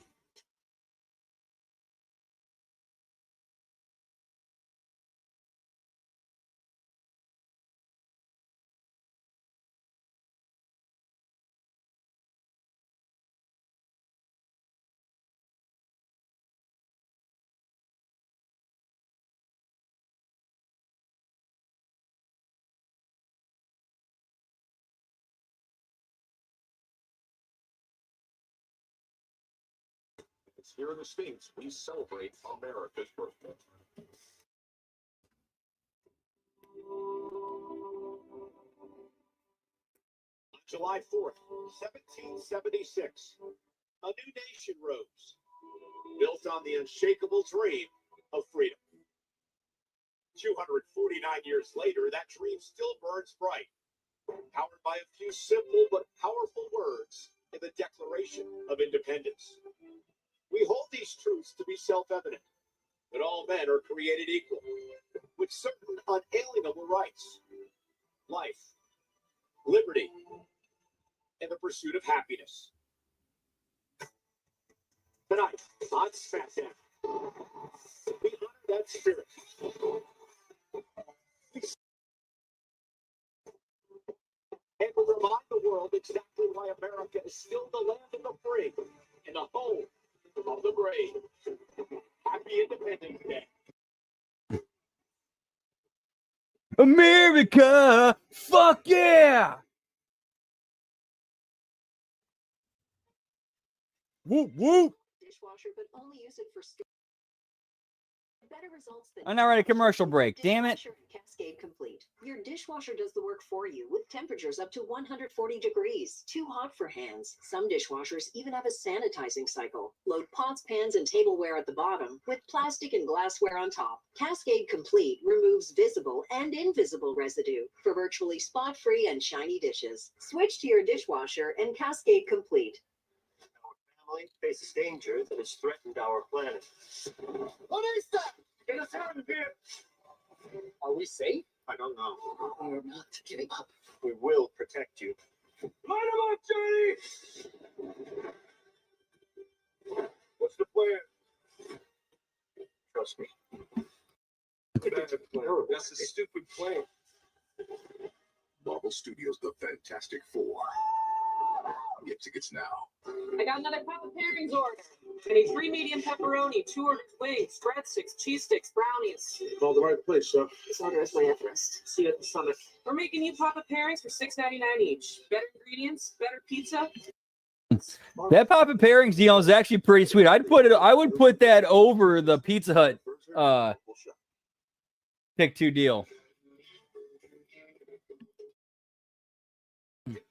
here in the States, we celebrate America's birthday. July 4th, 1776, a new nation rose, built on the unshakable dream of freedom. 249 years later, that dream still burns bright, powered by a few simple but powerful words in the Declaration of Independence. We hold these truths to be self-evident, that all men are created equal, with certain unalienable rights: life, liberty, and the pursuit of happiness. Tonight, on SmackDown, we honor that spirit. And we remind the world exactly why America is still the land of the free and the home of the brave. Happy Independence Day. America! Fuck yeah! Whoop, whoop! Dishwasher, but only use it for better results than I'm not ready. Commercial break. Damn it. Dishwasher Cascade Complete. Your dishwasher does the work for you with temperatures up to 140 degrees. Too hot for hands. Some dishwashers even have a sanitizing cycle. Load pots, pans, and tableware at the bottom with plastic and glassware on top. Cascade Complete removes visible and invisible residue for virtually spot-free and shiny dishes. Switch to your dishwasher and Cascade Complete. Family faces danger that has threatened our planet. What is that? Get us out of here. Are we safe? I don't know. trust me. That's a stupid plan. Marvel Studios' The Fantastic Four. Get tickets now. I got another Papa Pairings order. I need 3 medium pepperoni, 2 ordered wings, breadsticks, cheese sticks, brownies. Called the right place, sir. This order is way Everest. See you at the summit. We're making you Papa Pairings for $6.99 each. Better ingredients, better pizza. That Papa Pairings deal is actually pretty sweet. I would put that over the Pizza Hut pick 2 deal. Get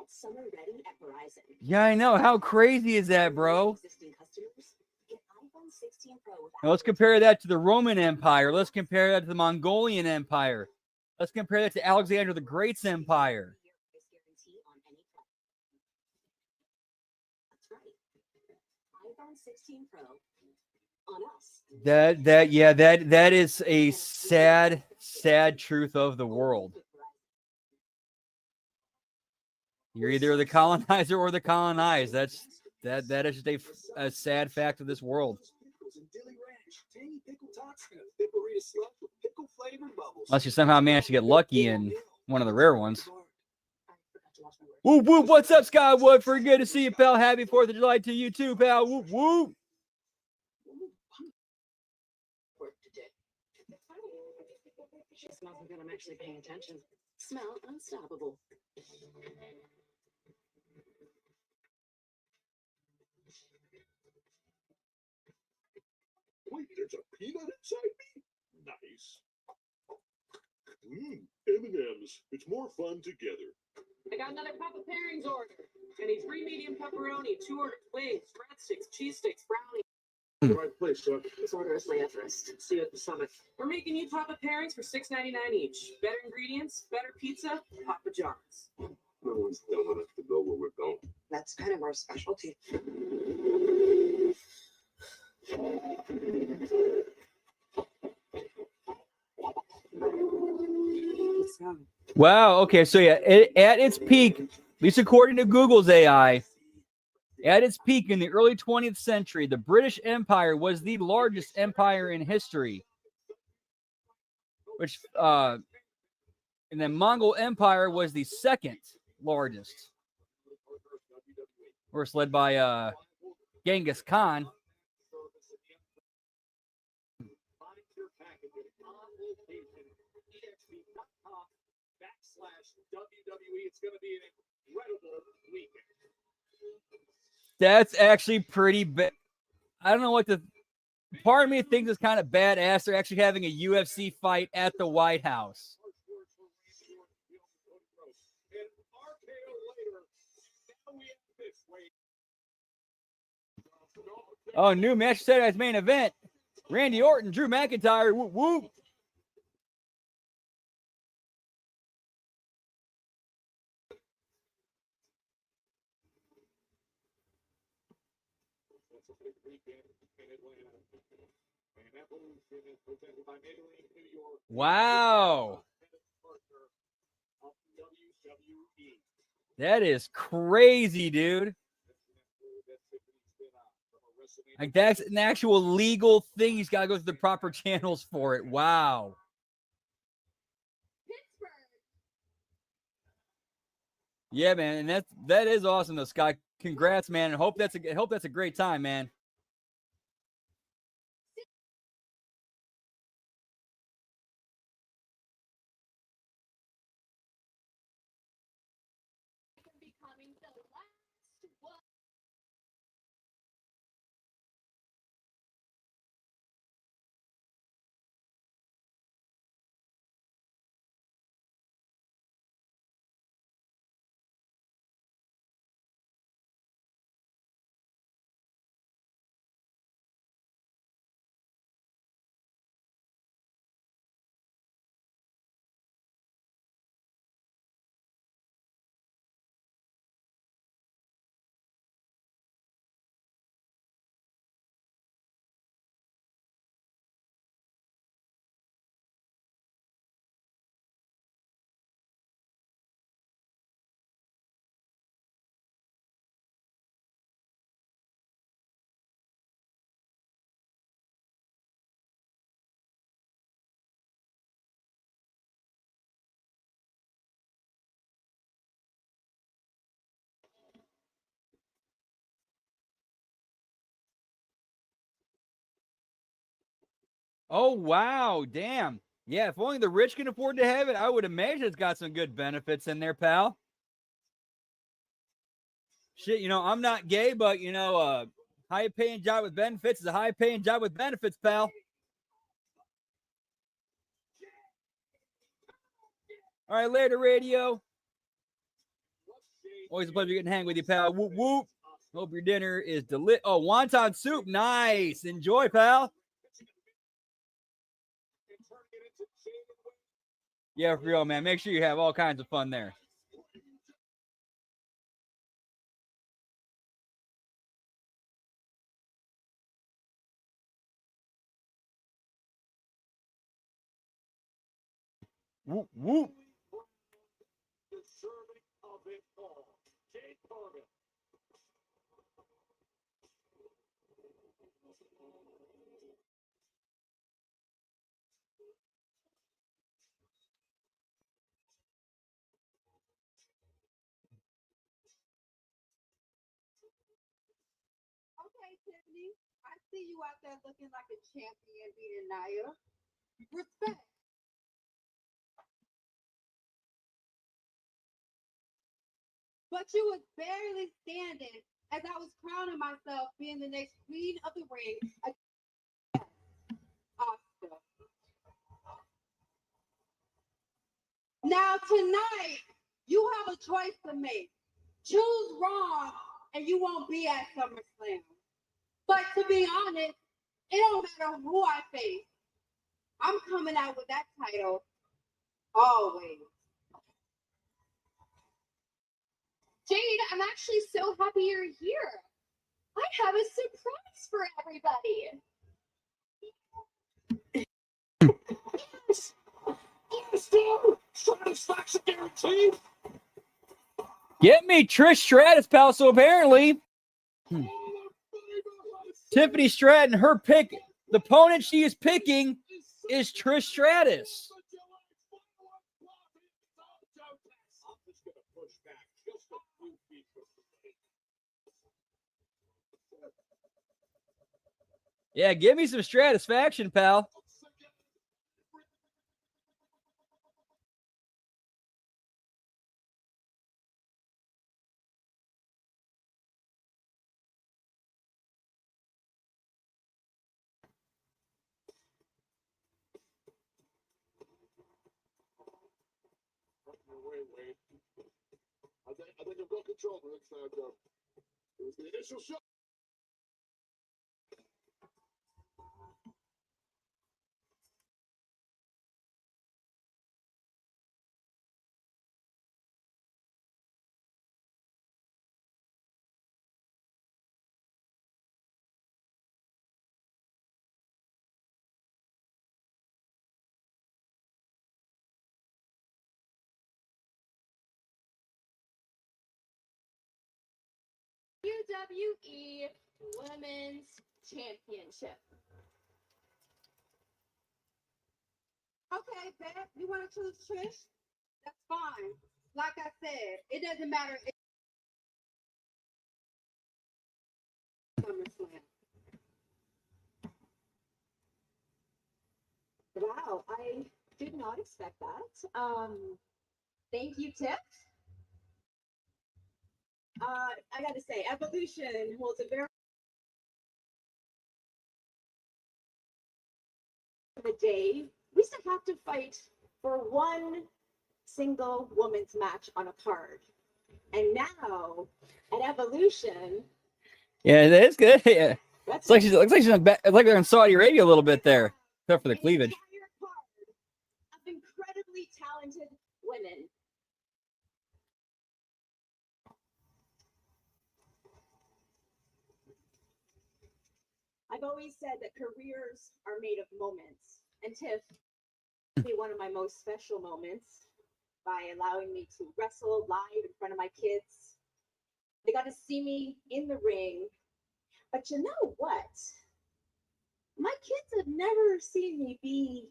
summer ready at Verizon. Yeah, I know. How crazy is that, bro? Existing customers get iPhone 16 Pro with Now let's compare that to the Roman Empire. Let's compare that to the Mongolian Empire. Let's compare that to Alexander the Great's empire. price guarantee on any phone. That's right. iPhone 16 Pro on us. That is a sad truth of the world. You're either the colonizer or the colonized. That is just a sad fact of this world. Unless you somehow manage to get lucky in one of the rare ones. Whoop whoop! What's up, Skywood? For good to see you, pal. Happy 4th of July to you too, pal. Whoop whoop. She smells like I'm actually paying attention. Smell unstoppable. Wait, there's a peanut inside me? Nice. M&M's. It's more fun together. I got another Papa Pairings order. I need 3 medium pepperoni, 2 ordered wings, breadsticks, cheese sticks, brownies. The right place, sir. This order is way Everest. See you at the summit. We're making you Papa Pairings for $6.99 each. Better ingredients, better pizza, Papa John's. No one's dumb enough to go where we're going. That's kind of our specialty. Wow. Okay. So yeah, at its peak, at least according to Google's AI, at its peak in the early 20th century, the British Empire was the largest empire in history. And the Mongol Empire was the second largest. Of course, led by Genghis Khan. It's going to be an incredible weekend. That's actually pretty bad. I don't know what the part of me thinks is kind of badass. They're actually having a UFC fight at the White House. Oh, new match Saturday's main event. Randy Orton, Drew McIntyre. Whoop whoop. Wow. That is crazy, dude. Like, that's an actual legal thing. He's got to go through the proper channels for it. Wow. Yeah, man, and that is awesome, though, Scott. Congrats, man. And hope that's a great time, man. Oh, wow. Damn. Yeah, if only the rich can afford to have it, I would imagine it's got some good benefits in there, pal. Shit, I'm not gay, but, high paying job with benefits is a high paying job with benefits, pal. All right, later, radio. Always a pleasure getting to hang with you, pal. Whoop, whoop. Hope your dinner is delicious. Oh, wonton soup. Nice. Enjoy, pal. Yeah, for real, man. Make sure you have all kinds of fun there. Whoop, whoop. Okay, Tiffany. I see you out there looking like a champion beating Naya. Respect. But you was barely standing as I was crowning myself being the next queen of the ring against Oscar. Now tonight, you have a choice to make. Choose wrong, and you won't be at SummerSlam. But to be honest, it don't matter who I face. I'm coming out with that title always. Jade, I'm actually so happy you're here. I have a surprise for everybody. Satisfaction guaranteed. Get me Trish Stratus, pal. So apparently, Tiffany Stratton, her pick, the opponent she is picking is Trish Stratus. Yeah, give me some Stratisfaction, pal. Wait. I think I've got control the next time, Joe. It was the initial shot. WWE Women's Championship. Okay, Beth, you want to choose Trish? That's fine. Like I said, it doesn't matter if SummerSlam. Wow, I did not expect that. Thank you, Tiff. I gotta say, Evolution holds a very the day. We used to have to fight for one single woman's match on a card. And now at Evolution, Yeah, that's good. Yeah. that's Looks like she's it's like they're in Saudi Arabia a little bit there, except for the cleavage. an entire card of incredibly talented women. I've always said that careers are made of moments. And Tiff be one of my most special moments by allowing me to wrestle live in front of my kids. They got to see me in the ring. But you know what? My kids have never seen me be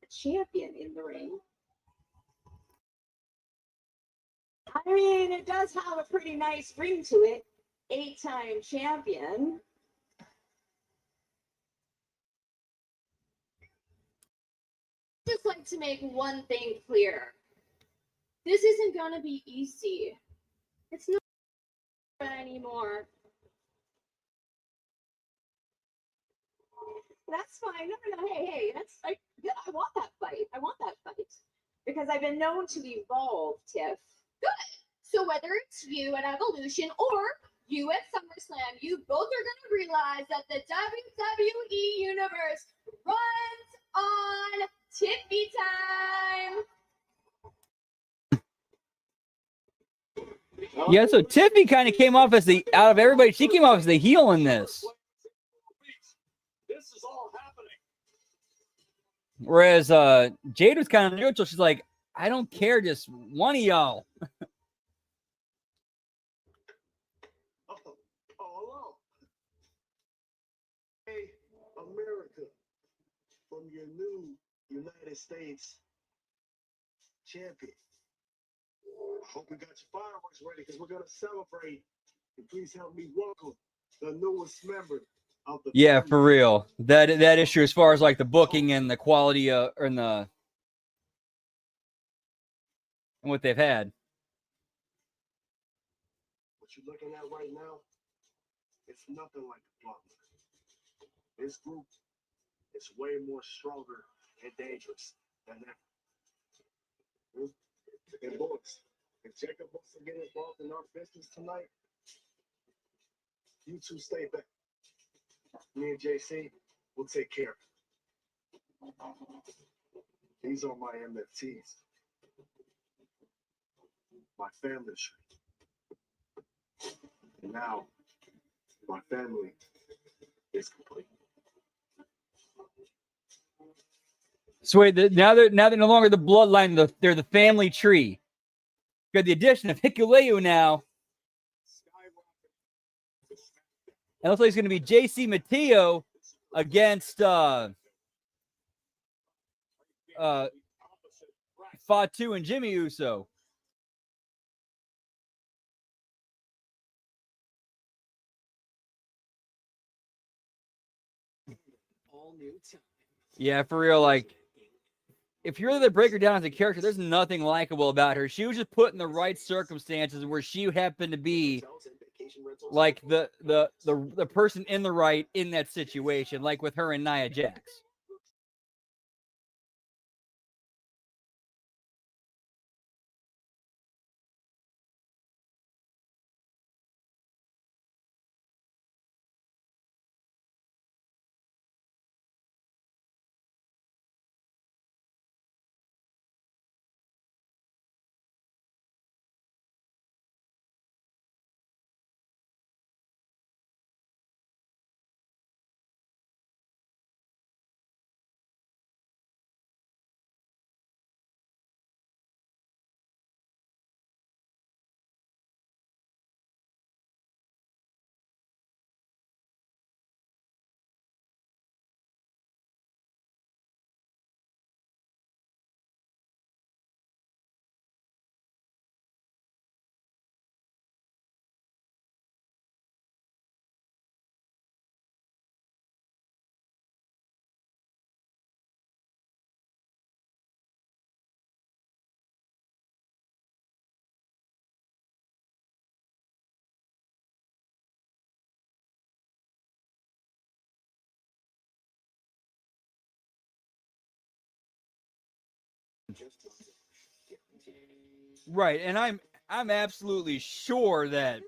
a champion in the ring. I mean, it does have a pretty nice ring to it. 8-time champion. just like to make one thing clear. This isn't gonna be easy. It's not anymore. That's fine. No. Hey. Yeah, I want that fight. Because I've been known to evolve, Tiff. So whether it's you at Evolution or you at SummerSlam, you both are gonna realize that the WWE Universe runs on Tiffy time. Yeah, so Tiffy kind of came off as out of everybody, she came off as the heel in this. This is all happening. Whereas Jade was kind of neutral. She's like, I don't care, just one of y'all. Hello. Hey, America, from your new United States champion. I hope you got your fireworks ready because we're going to celebrate. And please help me welcome the newest member of the Yeah, family. for real. That issue as far as like the booking and the quality and what they've had. What you're looking at right now, it's nothing like the Bloodline. This group is way more stronger and dangerous than ever. And boys, if Jacob wants to get involved in our business tonight, you two stay back. Me and JC will take care of it. These are my MFTs. My family tree. And now, my family is complete. So wait, now they're no longer the bloodline. They're the family tree. Got the addition of Hikuleo now. And it looks like it's going to be JC Mateo against Fatu and Jimmy Uso. All new time. Yeah, for real. Like, if you really break her down as a character, there's nothing likable about her. She was just put in the right circumstances where she happened to be like the person in the right in that situation, like with her and Nia Jax. Right, and I'm absolutely sure that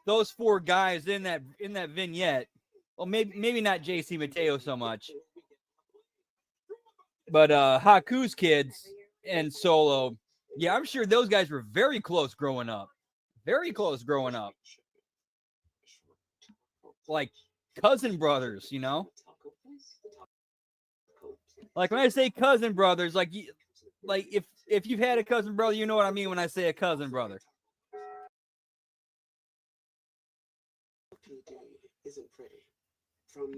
those four guys in that vignette, well, maybe not JC Mateo so much, but Haku's kids and Solo, yeah, I'm sure those guys were very close growing up. Very close growing up. Like cousin brothers, you know? Like when I say cousin brothers, like if you've had a cousin brother, you know what I mean when I say a cousin brother. Isn't pretty. From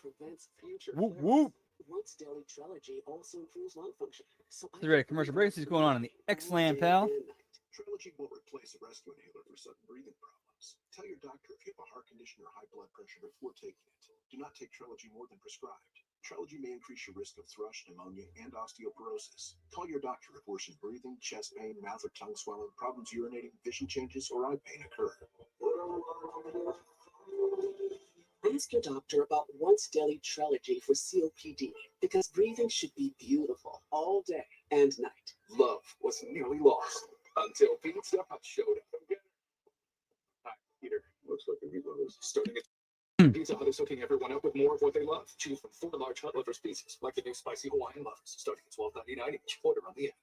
prevents future Whoop, flare-ups. whoop. Once Daily Trilogy also improves lung function. So So ready, commercial breaks. What's going on in the X-Land, pal? Trilogy won't replace a rescue inhaler for sudden breathing problems. Tell your doctor if you have a heart condition or high blood pressure before taking it. Do not take Trilogy more than prescribed. Trilogy may increase your risk of thrush, pneumonia, and osteoporosis. Call your doctor if worsening breathing, chest pain, mouth or tongue swelling, problems urinating, vision changes, or eye pain occur. Ask your doctor about Once Daily Trilogy for COPD, because breathing should be beautiful all day and night. Love was nearly lost until Pizza Hut showed up again. Hi, Peter. Looks like a new one is starting it. Pizza Hut is hooking everyone up with more of what they love. Choose from 4 large hot lovers pieces, like the new spicy Hawaiian lovers, starting at $12.99 each. Order on the app.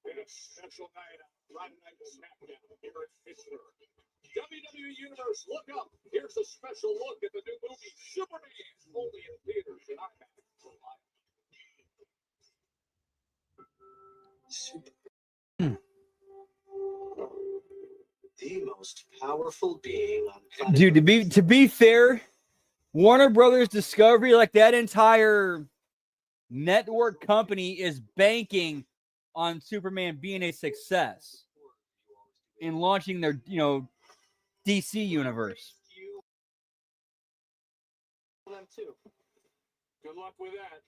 In a special night out, Friday Night SmackDown here at Fischler. WWE Universe, look up. Here's a special look at the new movie Superman, only in theaters and IMAX. The most powerful being on planet Dude, Earth. to be fair, Warner Brothers Discovery, like that entire network company, is banking on Superman being a success in launching their, DC universe. Them too. Good luck with that.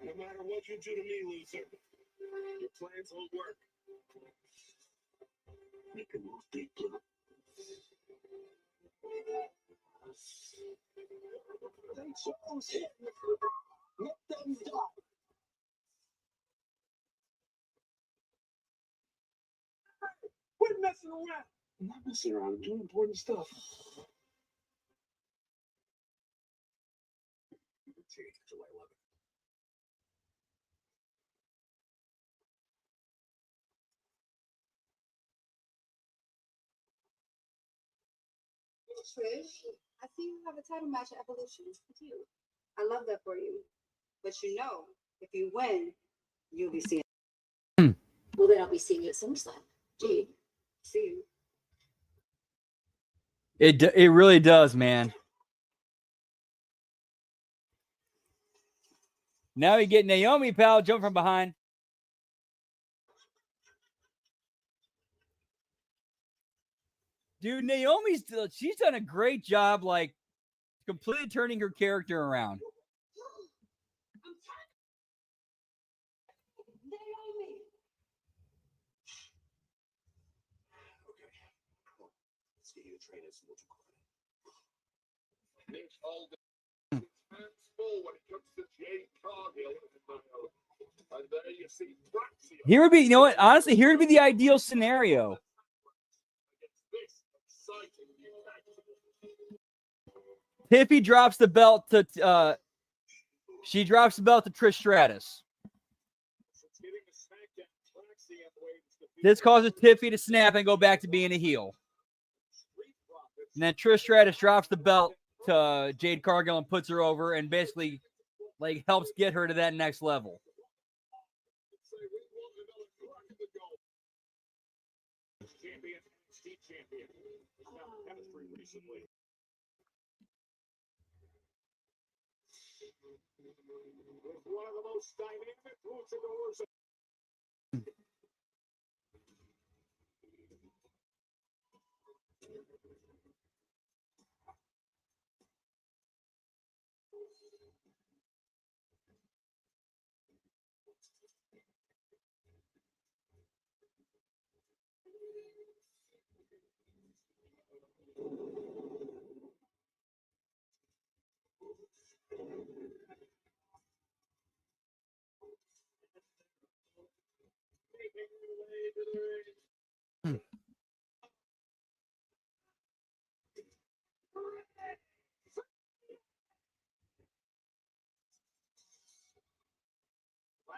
No matter what you do to me, loser, your plans will work. Make a move, Big Blue. They chose him. Let them die. Quit messing around. I'm not messing around. I'm doing important stuff. July 11th. Trish, I see you have a title match at Evolution. I do. I love that for you. But if you win, you'll be seeing. Well, then I'll be seeing you at SummerSlam. Gee, See you. It really does, man. Now you get Naomi, pal, jump from behind. Dude, she's done a great job, like, completely turning her character around. Naomi. Okay. Well, let's get you to train as what you call it. Nick Alden hands full when it comes to Jade Cargill. And there you see Praxia. Here would be, you know what? Honestly, here would be the ideal scenario. Against this exciting new match. Tiffy drops the belt to Trish Stratus. This causes Tiffy to snap and go back to being a heel. And then Trish Stratus drops the belt to Jade Cargill and puts her over and basically, like, helps get her to that next level. Champion. Chemistry recently. With one of the most dynamic luchadors.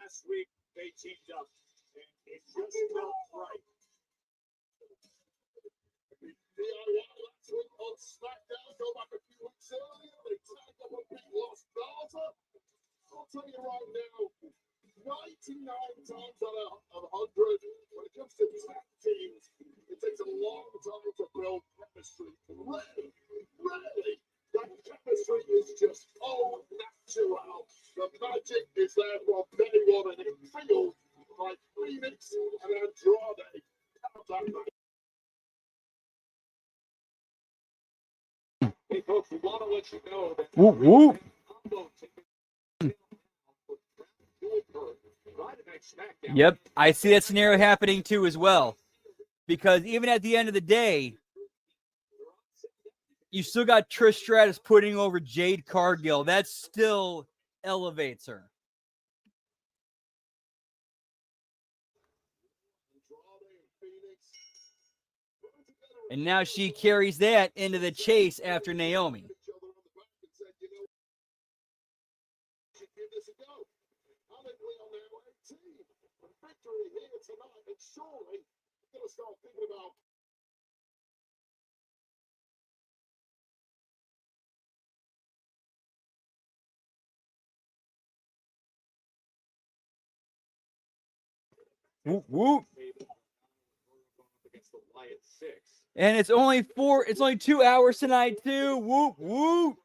Last week they teamed up, and it just felt right. Last week on SmackDown, go back a few weeks earlier, they tagged up a big lost Gaza. I'll tell you right now, 99 times out of 100, when it comes to tag teams, it takes a long time to build chemistry. Whoop, whoop. Yep, I see that scenario happening too as well. Because even at the end of the day, you still got Trish Stratus putting over Jade Cargill. That still elevates her. And now she carries that into the chase after Naomi. Whoop, whoop. And it's only 2 hours tonight, too. Whoop, whoop.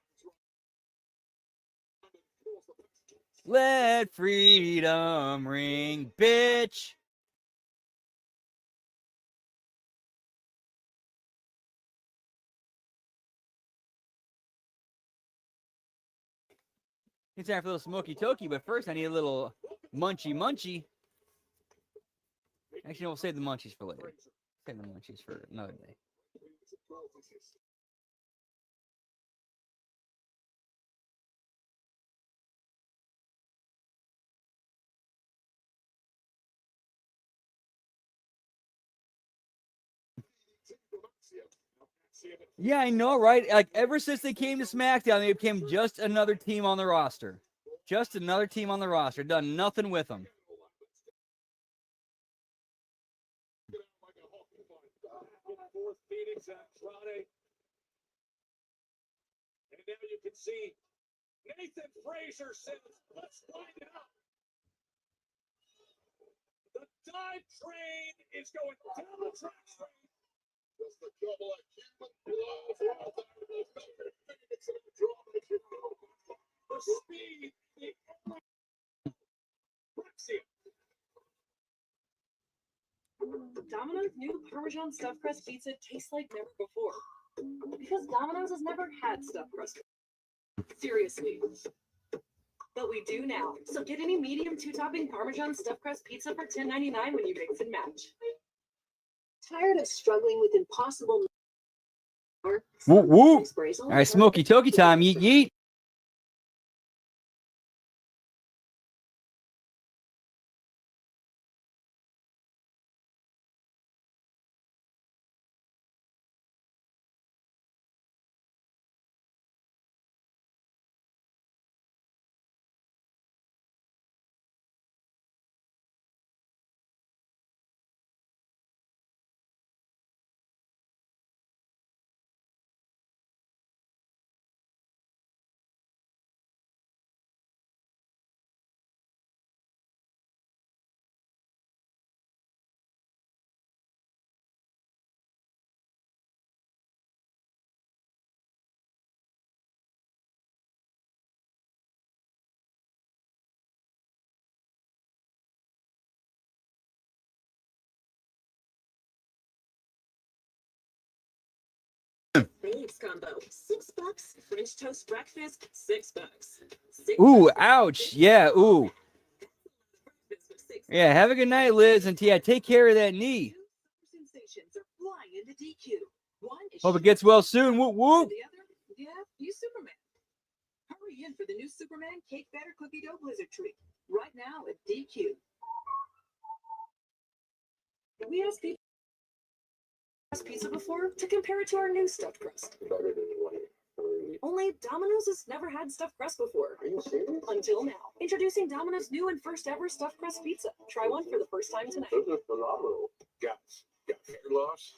Let freedom ring, bitch. It's time for a little smoky toki, but first I need a little munchy. Actually, we'll save the munchies for later. Save the munchies for another day. Yeah, I know, right? Like, ever since they came to SmackDown, they became just another team on the roster. Just another team on the roster. Done nothing with them. And now you can see Nathan Frazier says, let's find it out. The dive train is going down the track train. Just a couple of human blows. For speed, the Domino's new Parmesan stuffed crust pizza tastes like never before. Because Domino's has never had stuffed crust. Seriously. But we do now. So get any medium 2-topping Parmesan stuffed crust pizza for $10.99 when you mix and match. Tired of struggling with impossible... Whoop, whoop. All right, smoky toki time. Yeet, yeet. Babes combo, $6. French toast breakfast, $6. Ooh, ouch. Yeah, ooh. Yeah, have a good night, Liz. And yeah, take care of that knee. Sensations are flying into DQ. One is Hope it gets well soon. Whoop, whoop. the other, yeah, you Superman. Hurry in for the new Superman cake batter cookie dough blizzard treat. Right now at DQ. We asked people pizza before to compare it to our new stuffed crust. Only Domino's has never had stuffed crust before. Are you serious? Until now. Introducing Domino's new and first ever stuffed crust pizza. Try one for the first time tonight. This is phenomenal. Guys, got hair loss?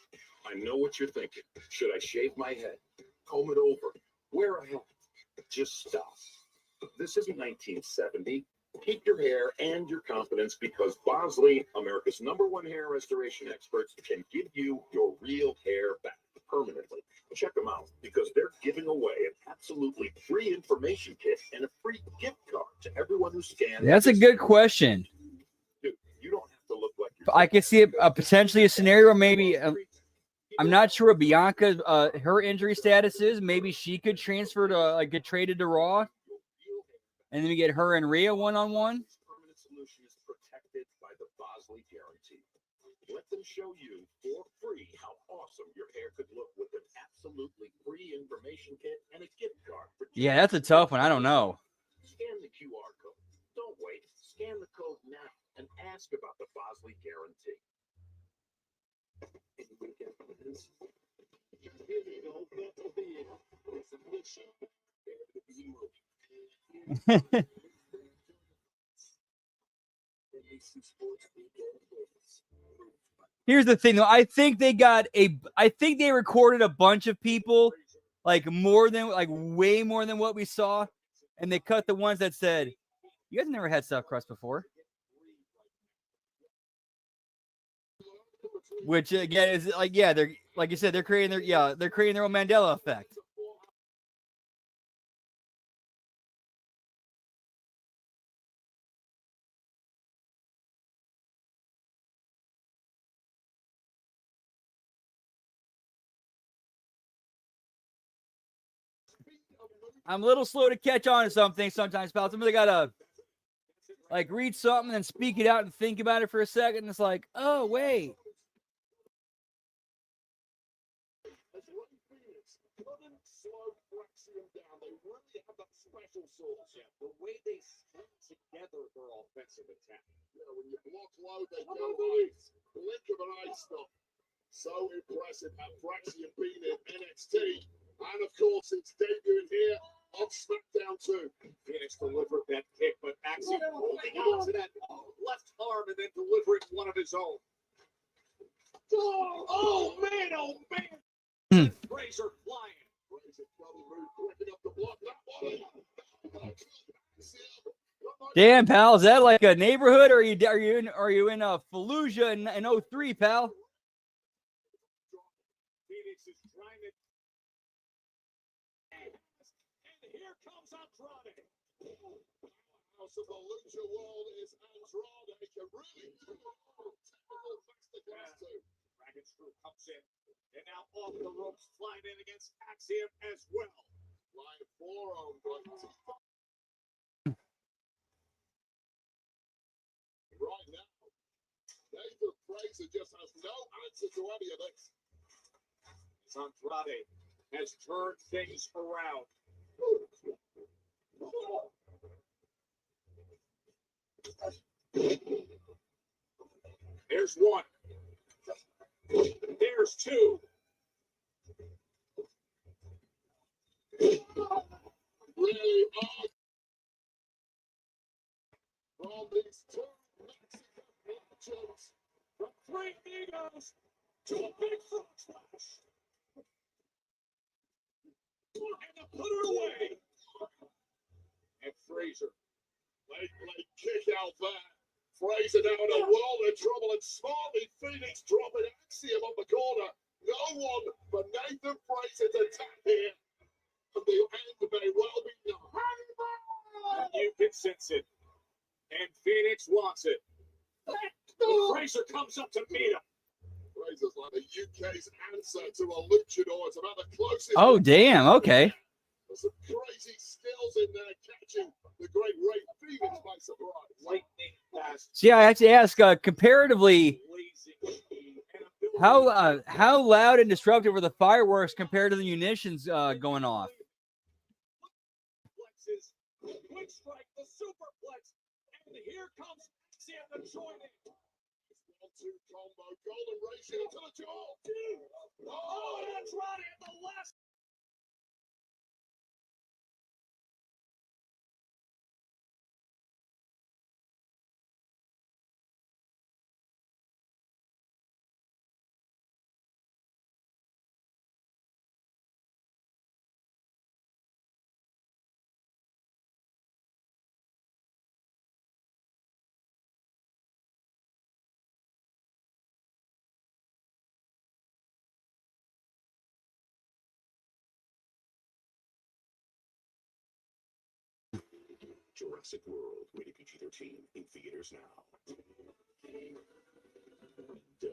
I know what you're thinking. Should I shave my head? Comb it over? Wear a hat? Just stop. This isn't 1970. Keep your hair and your confidence because Bosley, America's #1 hair restoration experts, can give you your real hair back permanently. Check them out because they're giving away an absolutely free information kit and a free gift card to everyone who scans. That's a good question. Dude, you don't have to look like I could see potentially a scenario where maybe I'm not sure what Bianca's her injury status is. Maybe she could transfer to get traded to Raw, and then we get her and Rhea one-on-one. Permanent solution is protected by the Bosley guarantee. Let them show you for free how awesome your hair could look with an absolutely free information kit and a gift card. Yeah, that's a tough one. I don't know. Scan the QR code. Don't wait. Scan the code now and ask about the Bosley guarantee. Here's the thing, though. I think they recorded a bunch of people, way more than what we saw, and they cut the ones that said, "You guys never had stuffed crust before," which again is they're like you said, they're creating their own Mandela effect. I'm a little slow to catch on to something sometimes, pal. Somebody gotta read something and then speak it out and think about it for a second. And it's like, oh wait. The way they string together their offensive attack. When you block low, they go right. Blink of an eye stop. So impressive how Praxium been in NXT. And of course, it's debuting here on SmackDown too. Phoenix delivered that kick, but Axiom holding on to that left arm and then delivering one of his own. Oh man! Fraser flying. Fraser probably moved quick enough to block that one. Damn, pal, is that like a neighborhood, or are you in Fallujah in 03, pal? Phoenix is trying to, and here comes Andrade. House of the Lucha World is Andrade. Can really Dragon Screw comes in, and now off the ropes, flying in against Axiom as well. Flying forearm, right now, Nathan Fraser just has no answer to any of this. Andrade has turned things around. There's one. There's two. Really odd. From these two Mexican legends, from three amigos to a big frog splash. And to put it away. And Fraser, late kick out there. Fraser now in a world of trouble, and smartly Phoenix dropping Axiom on the corner. No one but Nathan Fraser's attack here. And the end may well be done. You can sense it. And Phoenix wants it. Fraser comes up to meet him. Fraser's like the UK's answer to a luchador. It's about the closest. Oh, damn. Okay. There's some crazy skills in there catching the great Ray Phoenix by surprise. Lightning fast. See, I have to ask, comparatively, how loud and disruptive were the fireworks compared to the munitions going off? Flexes, quick strike, the superplex, and here comes Axiom to join in. 1-2 combo, golden ratio to the jaw. Oh, and Andrade at the last. Jurassic World, rated PG-13, in theaters now. Duh.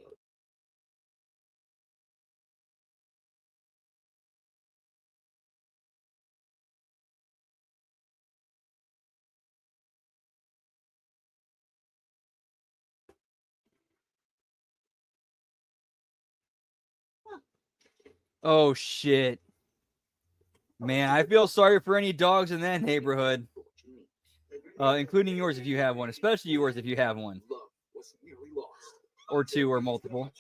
Oh, shit. Man, I feel sorry for any dogs in that neighborhood. Including yours if you have one. Especially yours if you have one. Or two or multiple.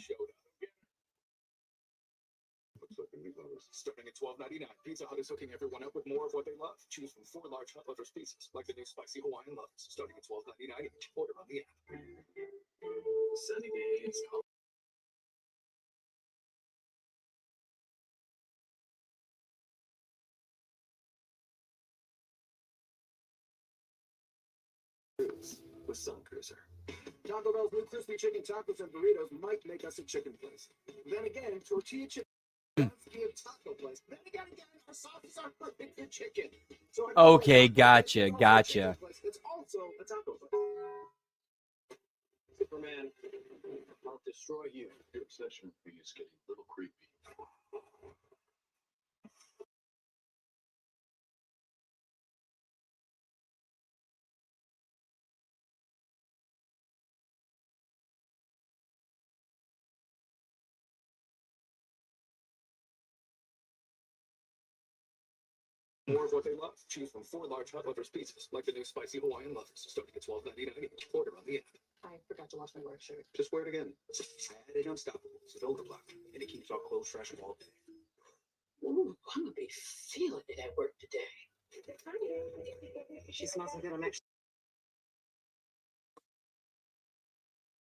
Starting at $12.99, Pizza Hut is hooking everyone up with more of what they love. Choose from 4 large hot lovers pizzas, like the new spicy Hawaiian loves, starting at $12.99 each. Order on the app. Sunny days. With Sun Cruiser. Taco Bell's new crispy chicken tacos and burritos might make us a chicken place. Then again, tortilla chicken does be a taco place. Then again, our sauces are perfect for chicken. So Okay, gotcha. it's also a taco place. Superman, I'll destroy you. Your obsession with me is getting a little creepy. More of what they love. Choose from 4 large hot lovers pizzas, like the new spicy Hawaiian lovers, starting at $12.99 each. Order on the app. I forgot to wash my work shirt. Just wear it again. Added unstoppable. Sedona block, and it keeps our clothes fresh all day. Ooh, I'm gonna be feeling it at work today. She smells like I'm actually.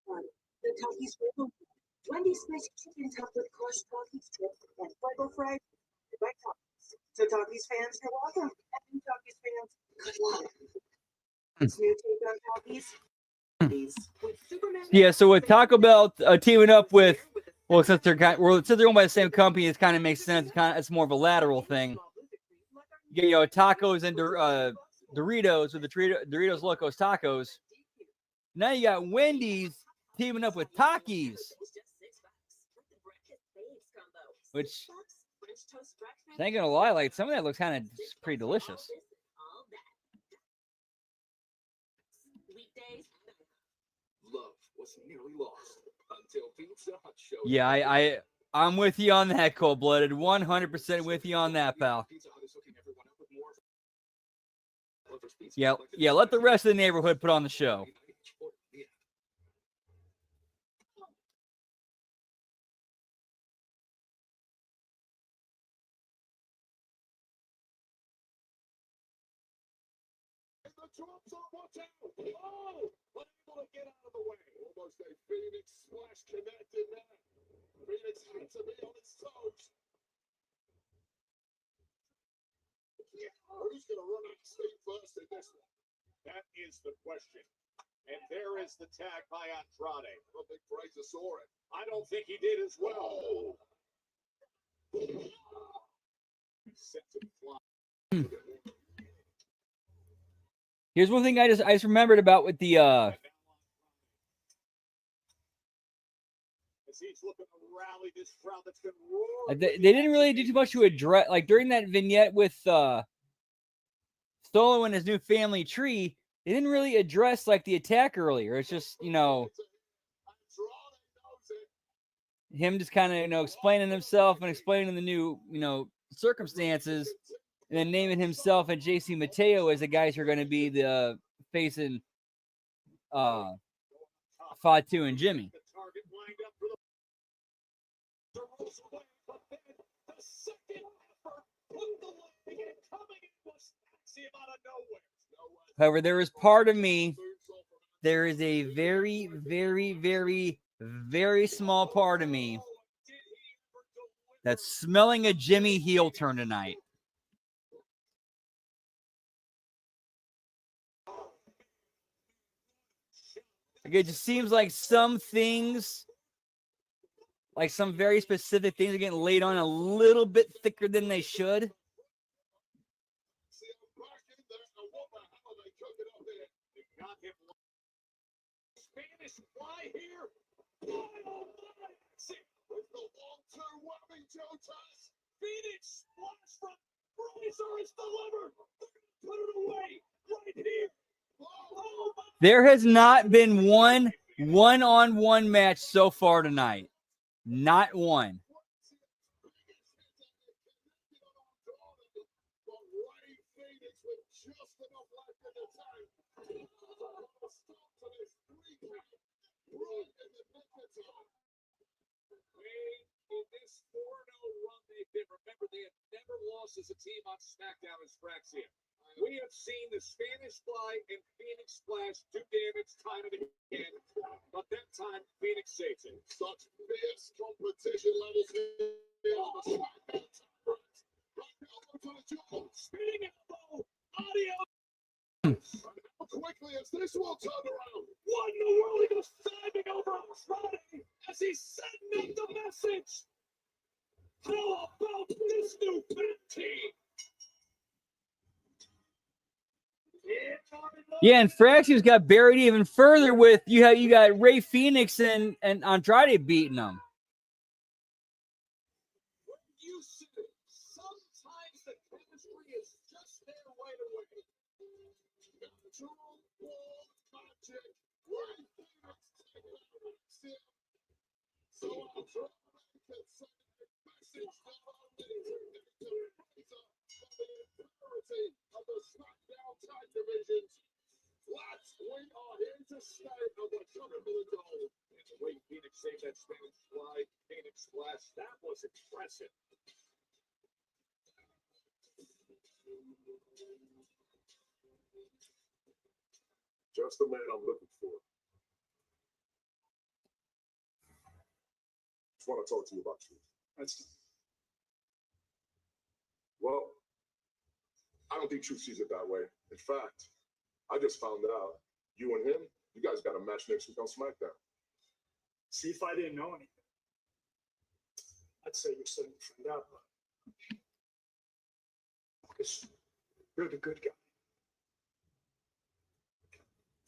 The Takis Grill. Wendy's spicy chicken topped with crushed Takis strips and fuego fried by Takis. So Takis fans, you're welcome. And Takis fans, good luck. This new take on Takis. With Superman. Yeah, so with Taco Bell teaming up with, well, since they're owned by the same company, it kind of makes sense. It's more of a lateral thing. You know, tacos and Doritos with the Doritos Locos Tacos. Now you got Wendy's teaming up with Takis, which I ain't gonna lie, like some of that looks kind of pretty delicious. Love was nearly lost until Pizza Hut showed. Yeah, I'm with you on that, Cold Blooded. 100% with you on that, pal. Yeah. Let the rest of the neighborhood put on the show. Drops on watch out. Oh, unable to get out of the way. Almost a Phoenix splash connected there. Phoenix had to be on its toes. Yeah, who's going to run out of steam first in this one? That is the question. And there is the tag by Andrade. I don't think Fraser saw it. I don't think he did as well. Set to fly. Here's one thing I just remembered about with the they didn't really do too much to address, like during that vignette with Solo and his new family tree. They didn't really address like the attack earlier. It's just, you know, him just kind of, you know, explaining himself and explaining the new, you know, circumstances. And then naming himself and JC Mateo as the guys who are going to be the facing Fatu and Jimmy. However, there is part of me, there is a very, very, very, very small part of me that's smelling a Jimmy heel turn tonight. It just seems like some things, like some very specific things, are getting laid on a little bit thicker than they should. Phoenix splash from Fraser is delivered. Put it away right here. There has not been one one-on-one match so far tonight. Not one. watch SmackDown as Fraxia. We have seen the Spanish Fly and Phoenix Splash do damage time and again, but that time Phoenix saves it. Such fierce competition levels here on the SmackDown. Right now, to the jump. Spinning elbow. Audio. How quickly is this one turned around? What in the world? He goes standing over on Friday as he's setting up the message. How about this new band team? Yeah, and Fraxia's got buried even further with you got Ray Phoenix and Andrade beating them. You see it. Sometimes the chemistry is just there right away. Natural wall magic. Right there. So I'll try to send a message not only to the entirety of the SmackDown tag divisions. Lads, we are here to stay on the tournament goal. And the way Phoenix saved that Spanish Fly, Phoenix Splash, that was impressive. Just the man I'm looking for. Just want to talk to you about you. Well, I don't think Truth sees it that way. In fact, I just found out you and him, you guys got a match next week on SmackDown. See, if I didn't know anything, I'd say you're setting a friend up. Because you're the good guy.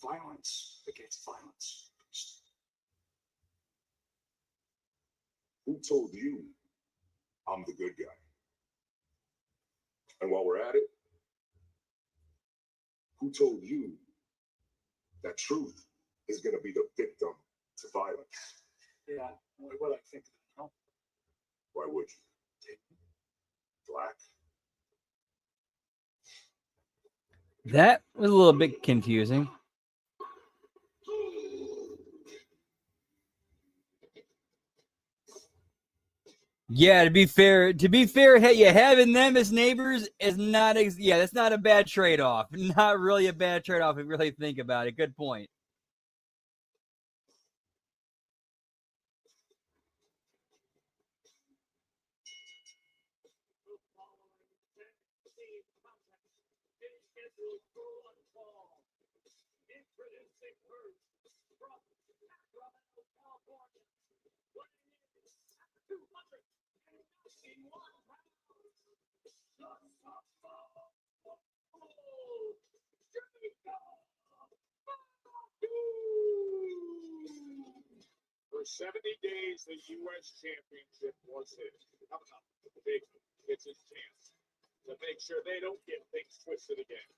Violence against violence. Who told you I'm the good guy? And while we're at it, who told you that Truth is going to be the victim to violence? Yeah, what would I think of that? No. Why would you? Black. That was a little bit confusing. Yeah, to be fair, yeah, having them as neighbors is not, that's not a bad trade-off. Not really a bad trade-off if you really think about it. Good point. For 70 days, the U.S. Championship was his. Coming up, Big gets his chance to make sure they don't get things twisted again.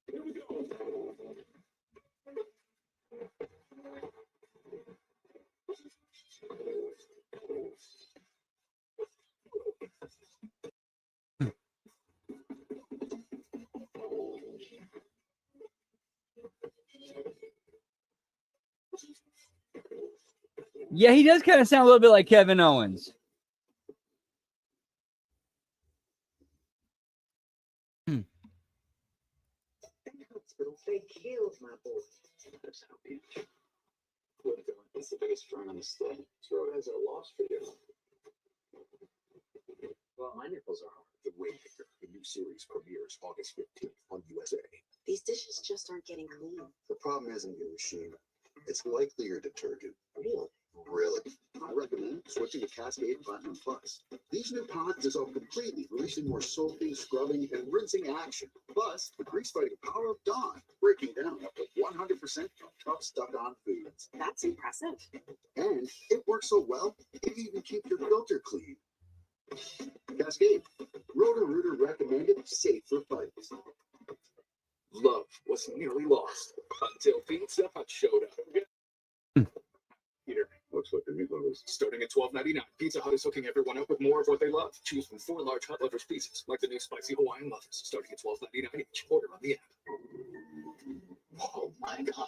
Here we go. Yeah, he does kind of sound a little bit like Kevin Owens. They killed my boy. That's how bitch. What's the biggest front on the state? Zero has a loss for you. Well, my nipples are hard. The Waymaker, the new series premieres August 15th on USA. These dishes just aren't getting clean. The problem isn't your machine. It's likely your detergent. Really? Really? I recommend switching to Cascade Platinum Plus. These new pods dissolve completely, releasing more soaping, scrubbing, and rinsing action. Plus, the grease-fighting power of Dawn, breaking down up to 100% of tough stuck-on foods. That's impressive. And it works so well, it even keeps your filter clean. Cascade. Roto-Rooter recommended, safe for fights. Love was nearly lost until Pete Hut showed up. Peter, Looks like the meatloaf. Starting at $12.99, Pizza Hut is hooking everyone up with more of what they love. Choose from 4 large hot lovers pizzas, like the new spicy Hawaiian muffins, starting at $12.99 each. Order on the app. Oh my God.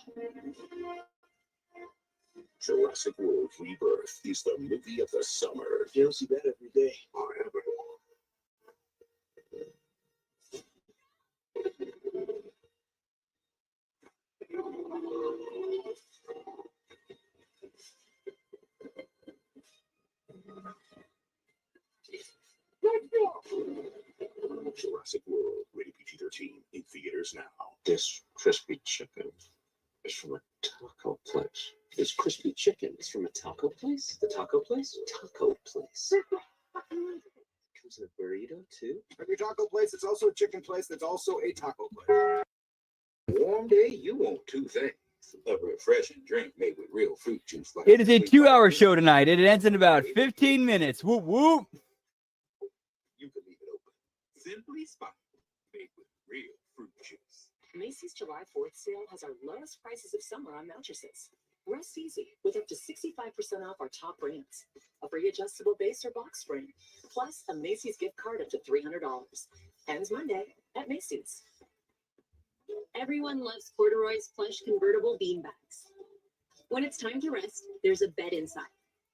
Jurassic World Rebirth is the movie of the summer. You don't see that every day. I haven't. Jurassic World, rated PG-13, in theaters now. This crispy chicken is from a taco place. This crispy chicken is from a taco place? The taco place? Taco place. Comes in a burrito, too? Every taco place, it's also a chicken place that's also a taco place. Warm day, you want two things. A refreshing drink made with real fruit juice. Like It is a 2-hour show tonight. It ends in about 15 minutes. Whoop, whoop. You can leave it open. Simply Spot, made with real fruit juice. Macy's July 4th sale has our lowest prices of summer on mattresses. Rest easy with up to 65% off our top brands. A free adjustable base or box spring, plus a Macy's gift card up to $300. Ends Monday at Macy's. Everyone loves Corduroy's plush convertible beanbags. When it's time to rest, there's a bed inside,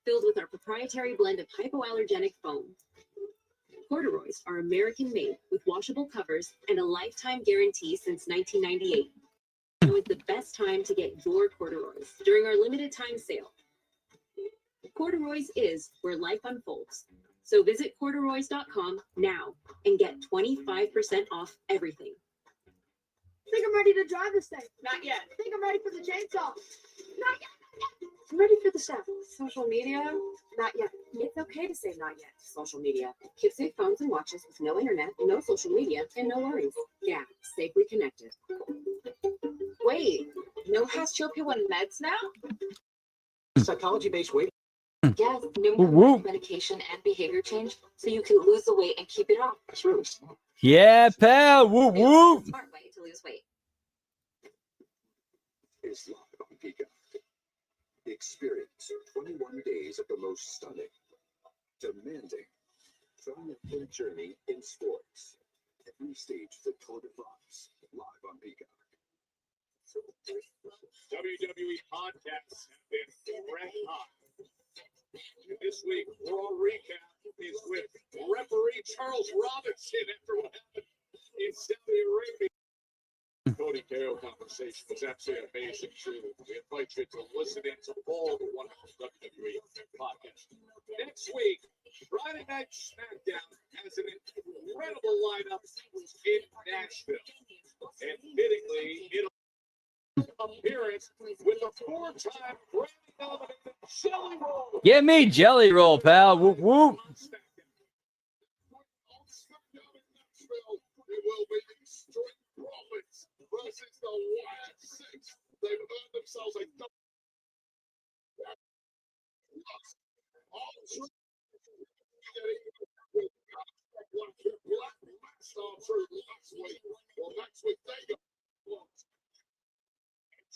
filled with our proprietary blend of hypoallergenic foam. Corduroys are American-made with washable covers and a lifetime guarantee since 1998. Now is the best time to get your corduroys during our limited time sale. Corduroys is where life unfolds. So visit corduroys.com now and get 25% off everything. Think I'm ready to drive this thing? Not yet. Think I'm ready for the chainsaw? Not yet. I'm ready for the stuff. Social media? Not yet. It's okay to say not yet to social media. Kids take phones and watches with no internet, no social media, and no worries. Yeah, safely connected. Wait, no past GLP-1 meds now? Psychology-based weight. Yes, new Whoop, whoop. medication and behavior change, so you can lose the weight and keep it off. That's really smart. Yeah, pal. Whoop, whoop. Smart way to lose weight. Is live on Peacock. Experience 21 days of the most stunning, demanding, triumphant journey in sports. Every stage of the Tour de France, live on Peacock. WWE podcasts have been red hot. And this week, Raw Recap is with referee Charles Robinson after what happened in Saudi Arabia. Cody KO conversation was absolutely amazing, too. We invite you to listen in to all the wonderful WWE podcasts. Next week, Friday Night SmackDown has an incredible lineup in Nashville. And fittingly, it'll appearance with a 4-time Grammy-nominated Jelly Roll. Get me Jelly Roll, pal. Whoop, whoop. It will be Extreme Profits versus the Wild Six. They've earned themselves a double. All true. Well, next week they go.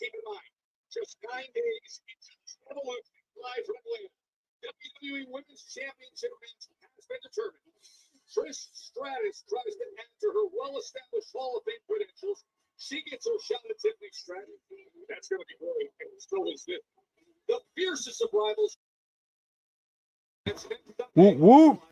Keep in mind, just 9 days into this Evolution live from Atlanta, WWE Women's Championship match has been determined. Trish Stratus tries to add to her well-established Hall of Fame credentials. She gets her shot at Tiffany Stratton. That's going to be great. And so is this. The fiercest of rivals. Whoop, whoop.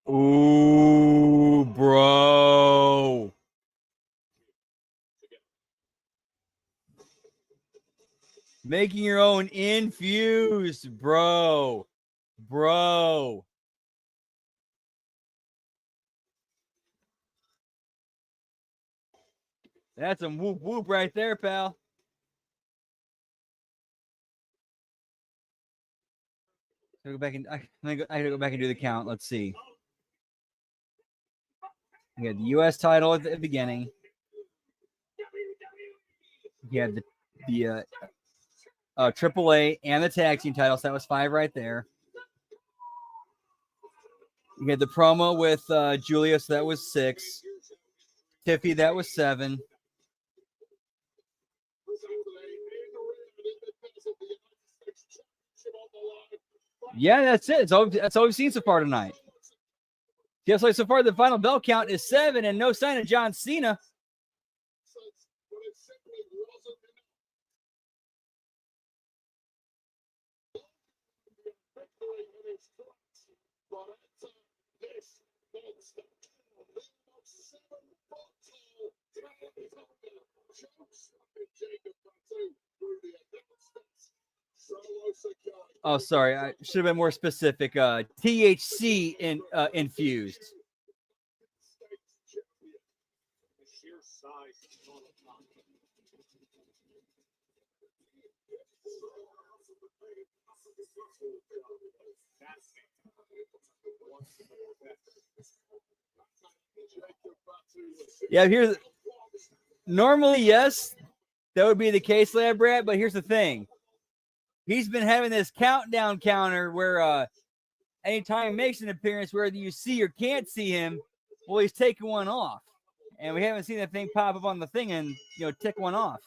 Ooh, bro. Making your own infused, bro. Bro. That's some whoop whoop right there, pal. I gotta go back and I gotta go back and do the count. Let's see. We got the U.S. title at the beginning. He had the AAA and the tag team title, so that was 5 right there. You had the promo with Julia, so that was 6. Tiffy, that was 7. Yeah, that's it. That's all we've seen so far tonight. Just like so far, the final bell count is 7, and no sign of John Cena. Oh, sorry. I should have been more specific. THC infused. Yeah, here's normally, yes, that would be the case, Lab Rat, but here's the thing. He's been having this countdown counter where anytime he makes an appearance, whether you see or can't see him, well, he's taking one off. And we haven't seen that thing pop up on the thing and, tick one off.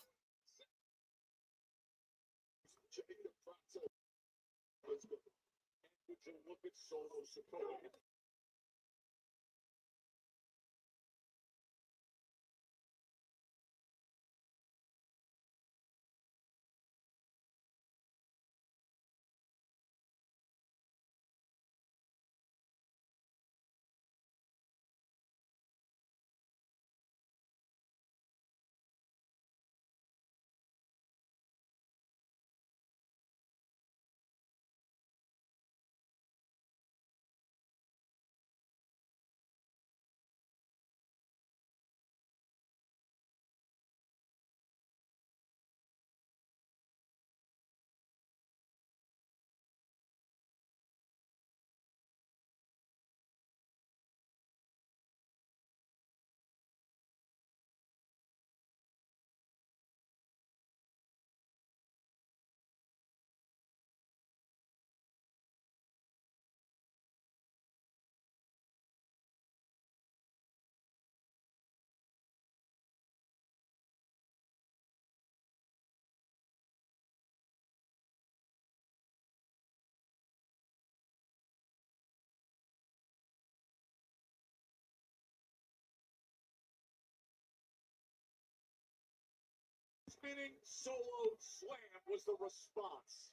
Spinning solo slam was the response.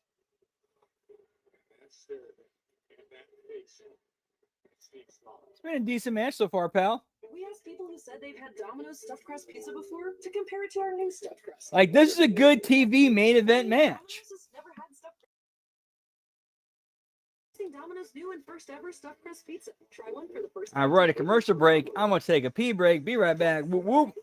And that stare and that face speaks volumes. It's been a decent match so far, pal. We asked people who said they've had Domino's stuffed crust pizza before to compare it to our new stuffed crust. Like, this is a good TV main event match. Never had stuffed Domino's new and first ever stuffed crust pizza. Try one for the first time. All right, a commercial break. I'm going to take a pee break. Be right back. Whoop, whoop.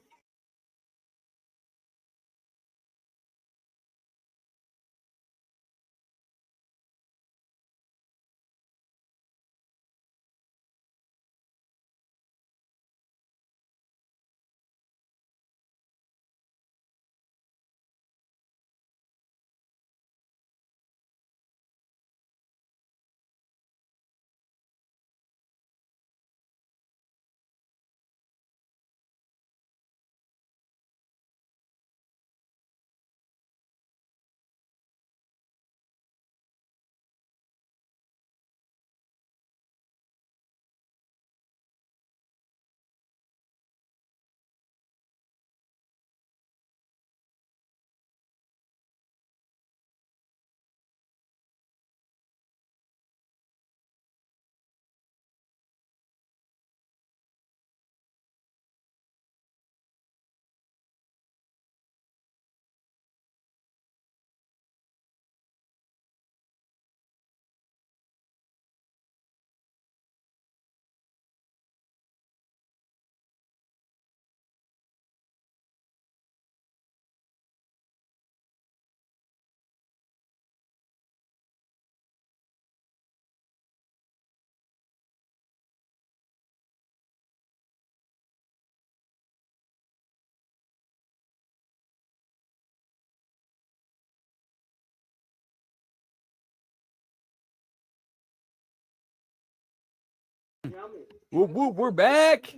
Whoop, whoop, we're back.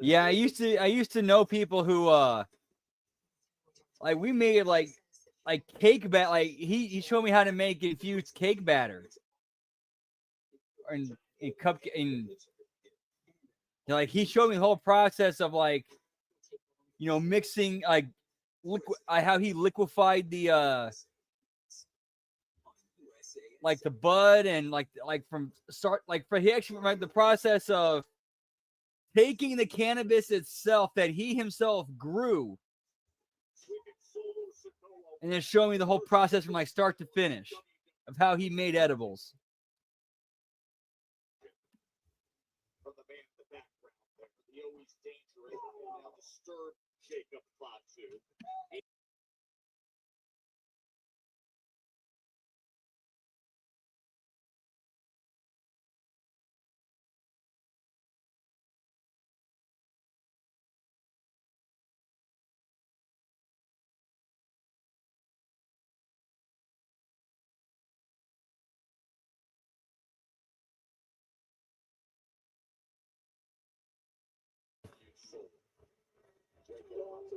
Yeah, I used to know people who like we made like cake batter. Like he showed me how to make infused cake batter and cupcake and like he showed me the whole process of like, you know, mixing like how he liquefied the like the bud and like from start like for he actually right the process of taking the cannabis itself that he himself grew and then showing me the whole process from like start to finish of how he made edibles. From the man in the background there, the always dangerous and now disturbed Jacob Fatu.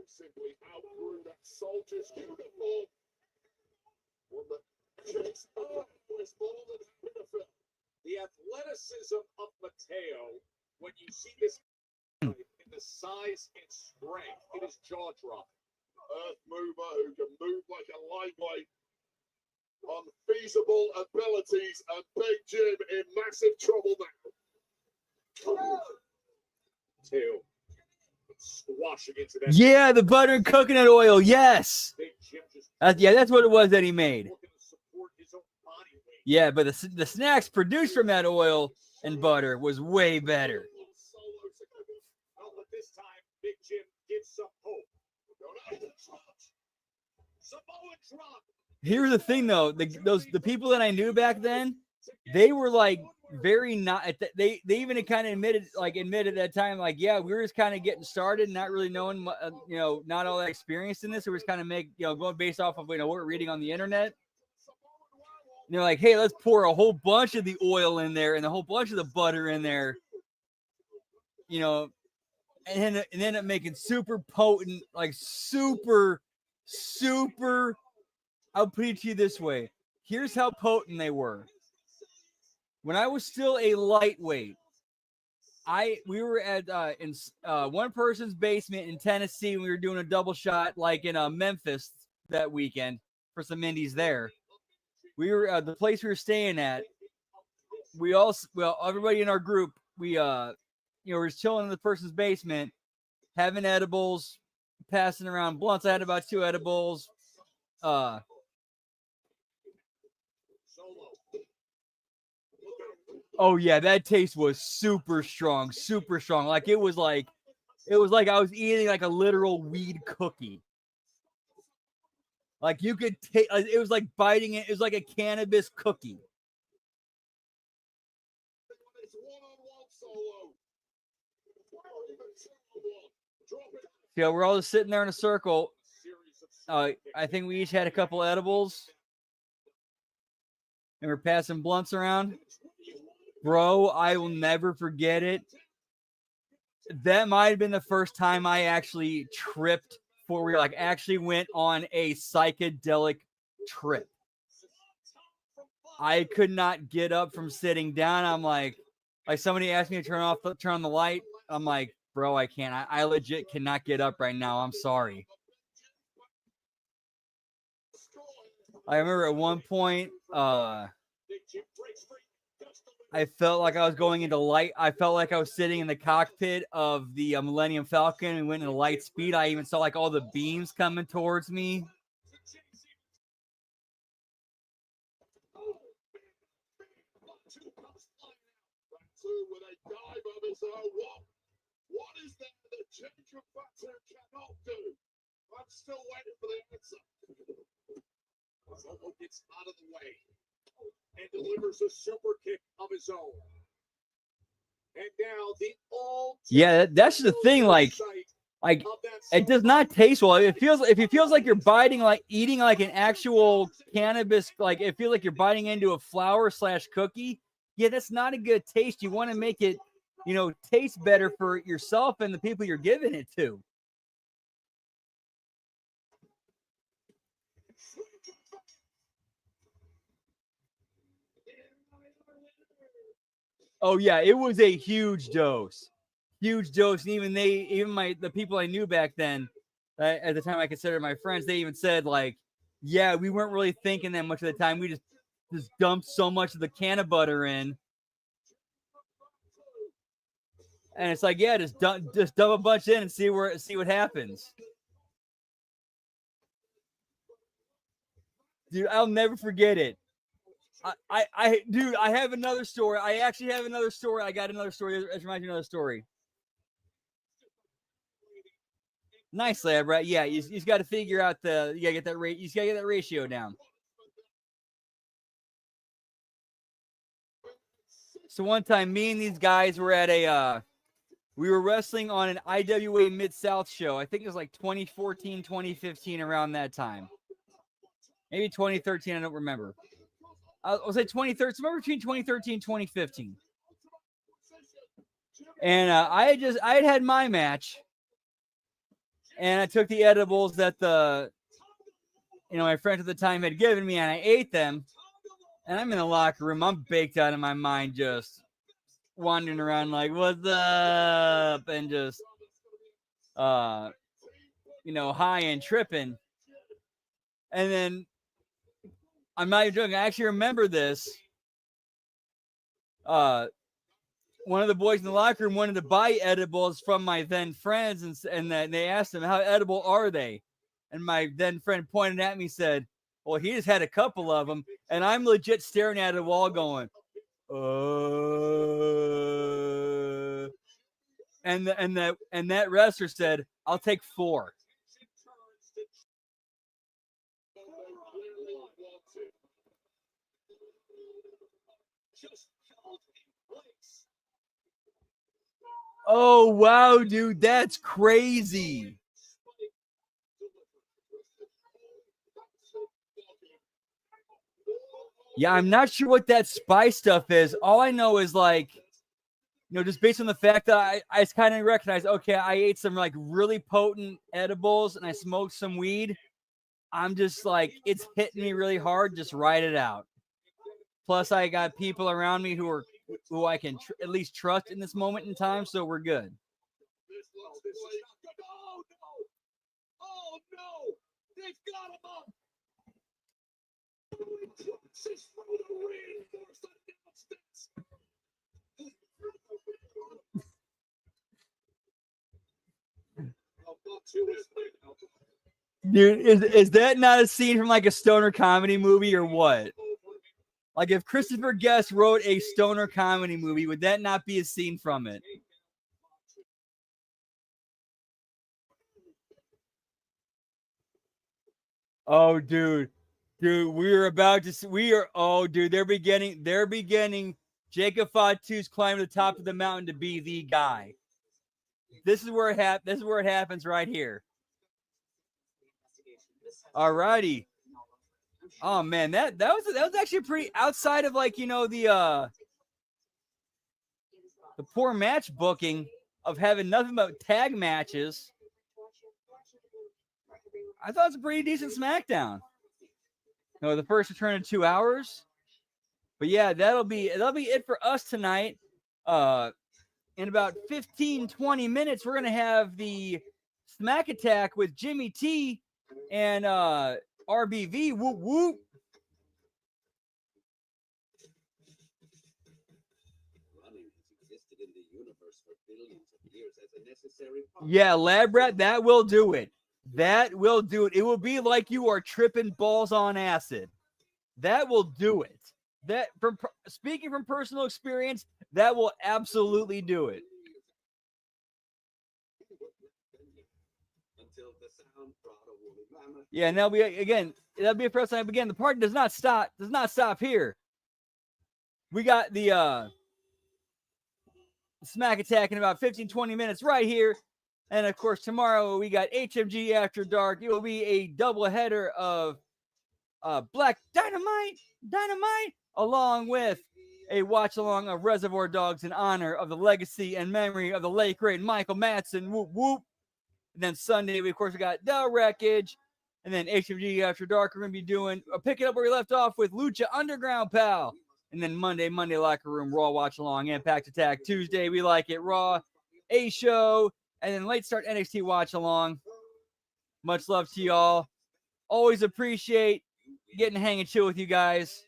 Simply outgrew that soldier's uniform. One that chased was more than happy to fill. The athleticism of Mateo, when you see this in the size and strength, it is jaw-dropping. Earth mover who can move like a lightweight. Unfeasible abilities, and Big Jim in massive trouble now. Two. Squashing into that. Yeah, the butter and coconut oil. Yes. Yeah, that's what it was that he made. Yeah, but the snacks produced from that oil and butter was way better. But this time, Big Jim gives some hope. Here's the thing, though: the people that I knew back then, they were like very not. They even kind of admitted at that time, like, yeah, we were just kind of getting started, not really knowing, you know, not all that experience in this. So we're just kind of going based off of what we're reading on the internet. And they're like, hey, let's pour a whole bunch of the oil in there and a whole bunch of the butter in there, you know, and end up making super potent, like super. I'll put it to you this way. Here's how potent they were. When I was still a lightweight, we were at in one person's basement in Tennessee. We were doing a double shot like in Memphis that weekend for some indies there. We were the place we were staying at. Everybody in our group, we were chilling in the person's basement, having edibles, passing around blunts. I had about 2 edibles. Oh yeah, that taste was super strong. Like it was like I was eating like a literal weed cookie. Like you could take it was like biting it. It was like a cannabis cookie. So we're all just sitting there in a circle. I think we each had a couple edibles. And we're passing blunts around. Bro, I will never forget it. That might have been the first time I actually tripped for real. Like actually went on a psychedelic trip. I could not get up from sitting down. I'm like somebody asked me to turn on the light. I'm like, bro, I can't. I legit cannot get up right now. I'm sorry. I remember at one point, I felt like I was going into light. I felt like I was sitting in the cockpit of the Millennium Falcon and went into light speed. I even saw like all the beams coming towards me. With a dive of his own. What is that Jacob Fatu cannot do? I'm still waiting for the answer. Solo gets out of the way and delivers a super kick of his own. And now the that's the thing. Like it does not taste well. If it feels like you're eating like an actual cannabis, like it feels like you're biting into a flower / cookie. yeah, that's not a good taste. You want to make it, taste better for yourself and the people you're giving it to. Oh yeah, it was a huge dose. Huge dose. And even the people I knew back then, at the time I considered my friends, they even said like, yeah, we weren't really thinking that much of the time. We just dumped so much of the can of butter in. And it's like, yeah, just dump a bunch in and see what happens. Dude, I'll never forget it. Dude, I have another story. I actually have another story. I got another story. It reminds me of another story. Nice lab, right? Yeah, you got to figure out you gotta get that rate. You gotta get that ratio down. So one time, me and these guys were at we were wrestling on an IWA Mid-South show. I think it was like 2014, 2015, around that time. Maybe 2013, I don't remember. I'll say 2013, somewhere between 2013 and 2015. And I had my match. And I took the edibles that my friends at the time had given me, and I ate them. And I'm in the locker room. I'm baked out of my mind, just wandering around like, what's up? And just, high and tripping. And then, I'm not even joking, I actually remember this. One of the boys in the locker room wanted to buy edibles from my then friends, and they asked him, how edible are they? And my then friend pointed at me and said, well, he just had a couple of them. And I'm legit staring at a wall going, and that wrestler said, I'll take 4. Oh, wow, dude, that's crazy. Yeah, I'm not sure what that spice stuff is. All I know is like, just based on the fact that I kind of recognize, okay, I ate some like really potent edibles and I smoked some weed. I'm just like, it's hitting me really hard. Just ride it out. Plus, I got people around me who I can at least trust in this moment in time, so we're good. Oh no! They've got him up! Dude, is that not a scene from like a stoner comedy movie or what? Like if Christopher Guest wrote a stoner comedy movie, would that not be a scene from it? Oh, dude, they're beginning. Jacob Fatu's climbing to the top of the mountain to be the guy. This is where it happens right here. All righty. Oh man, that was actually pretty outside of like the poor match booking of having nothing but tag matches. I thought it was a pretty decent SmackDown. No, the first return in 2 hours. But yeah, that'll be it for us tonight. In about 15-20 minutes, we're gonna have the Smack Attack with Jimmy T and RBV. Whoop whoop. Yeah, Lab Rat, that will do it. That will do it. It will be like you are tripping balls on acid. That will do it. Speaking from personal experience, that will absolutely do it. Yeah, and that'll be a first time again. The party does not stop here. We got the Smack Attack in about 15-20 minutes right here. And of course, tomorrow we got HMG After Dark. It will be a double header of Black Dynamite, along with a watch along of Reservoir Dogs in honor of the legacy and memory of the late great Michael Madsen. Whoop whoop. And then Sunday, we of course we got The Wreckage, and then HMG After Dark. We're gonna be doing picking up where we left off with Lucha Underground, pal. And then Monday Locker Room Raw watch along, Impact Attack. Tuesday we like it Raw, A Show, and then late start NXT watch along. Much love to y'all. Always appreciate getting to hang and chill with you guys.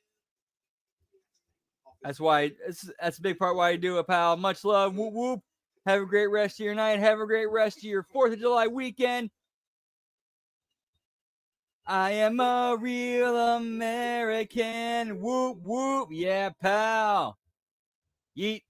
That's a big part why I do it, pal. Much love. Whoop whoop. Have a great rest of your night. Have a great rest of your 4th of July weekend. I am a real American. Whoop whoop. Yeah, pal. Yeet.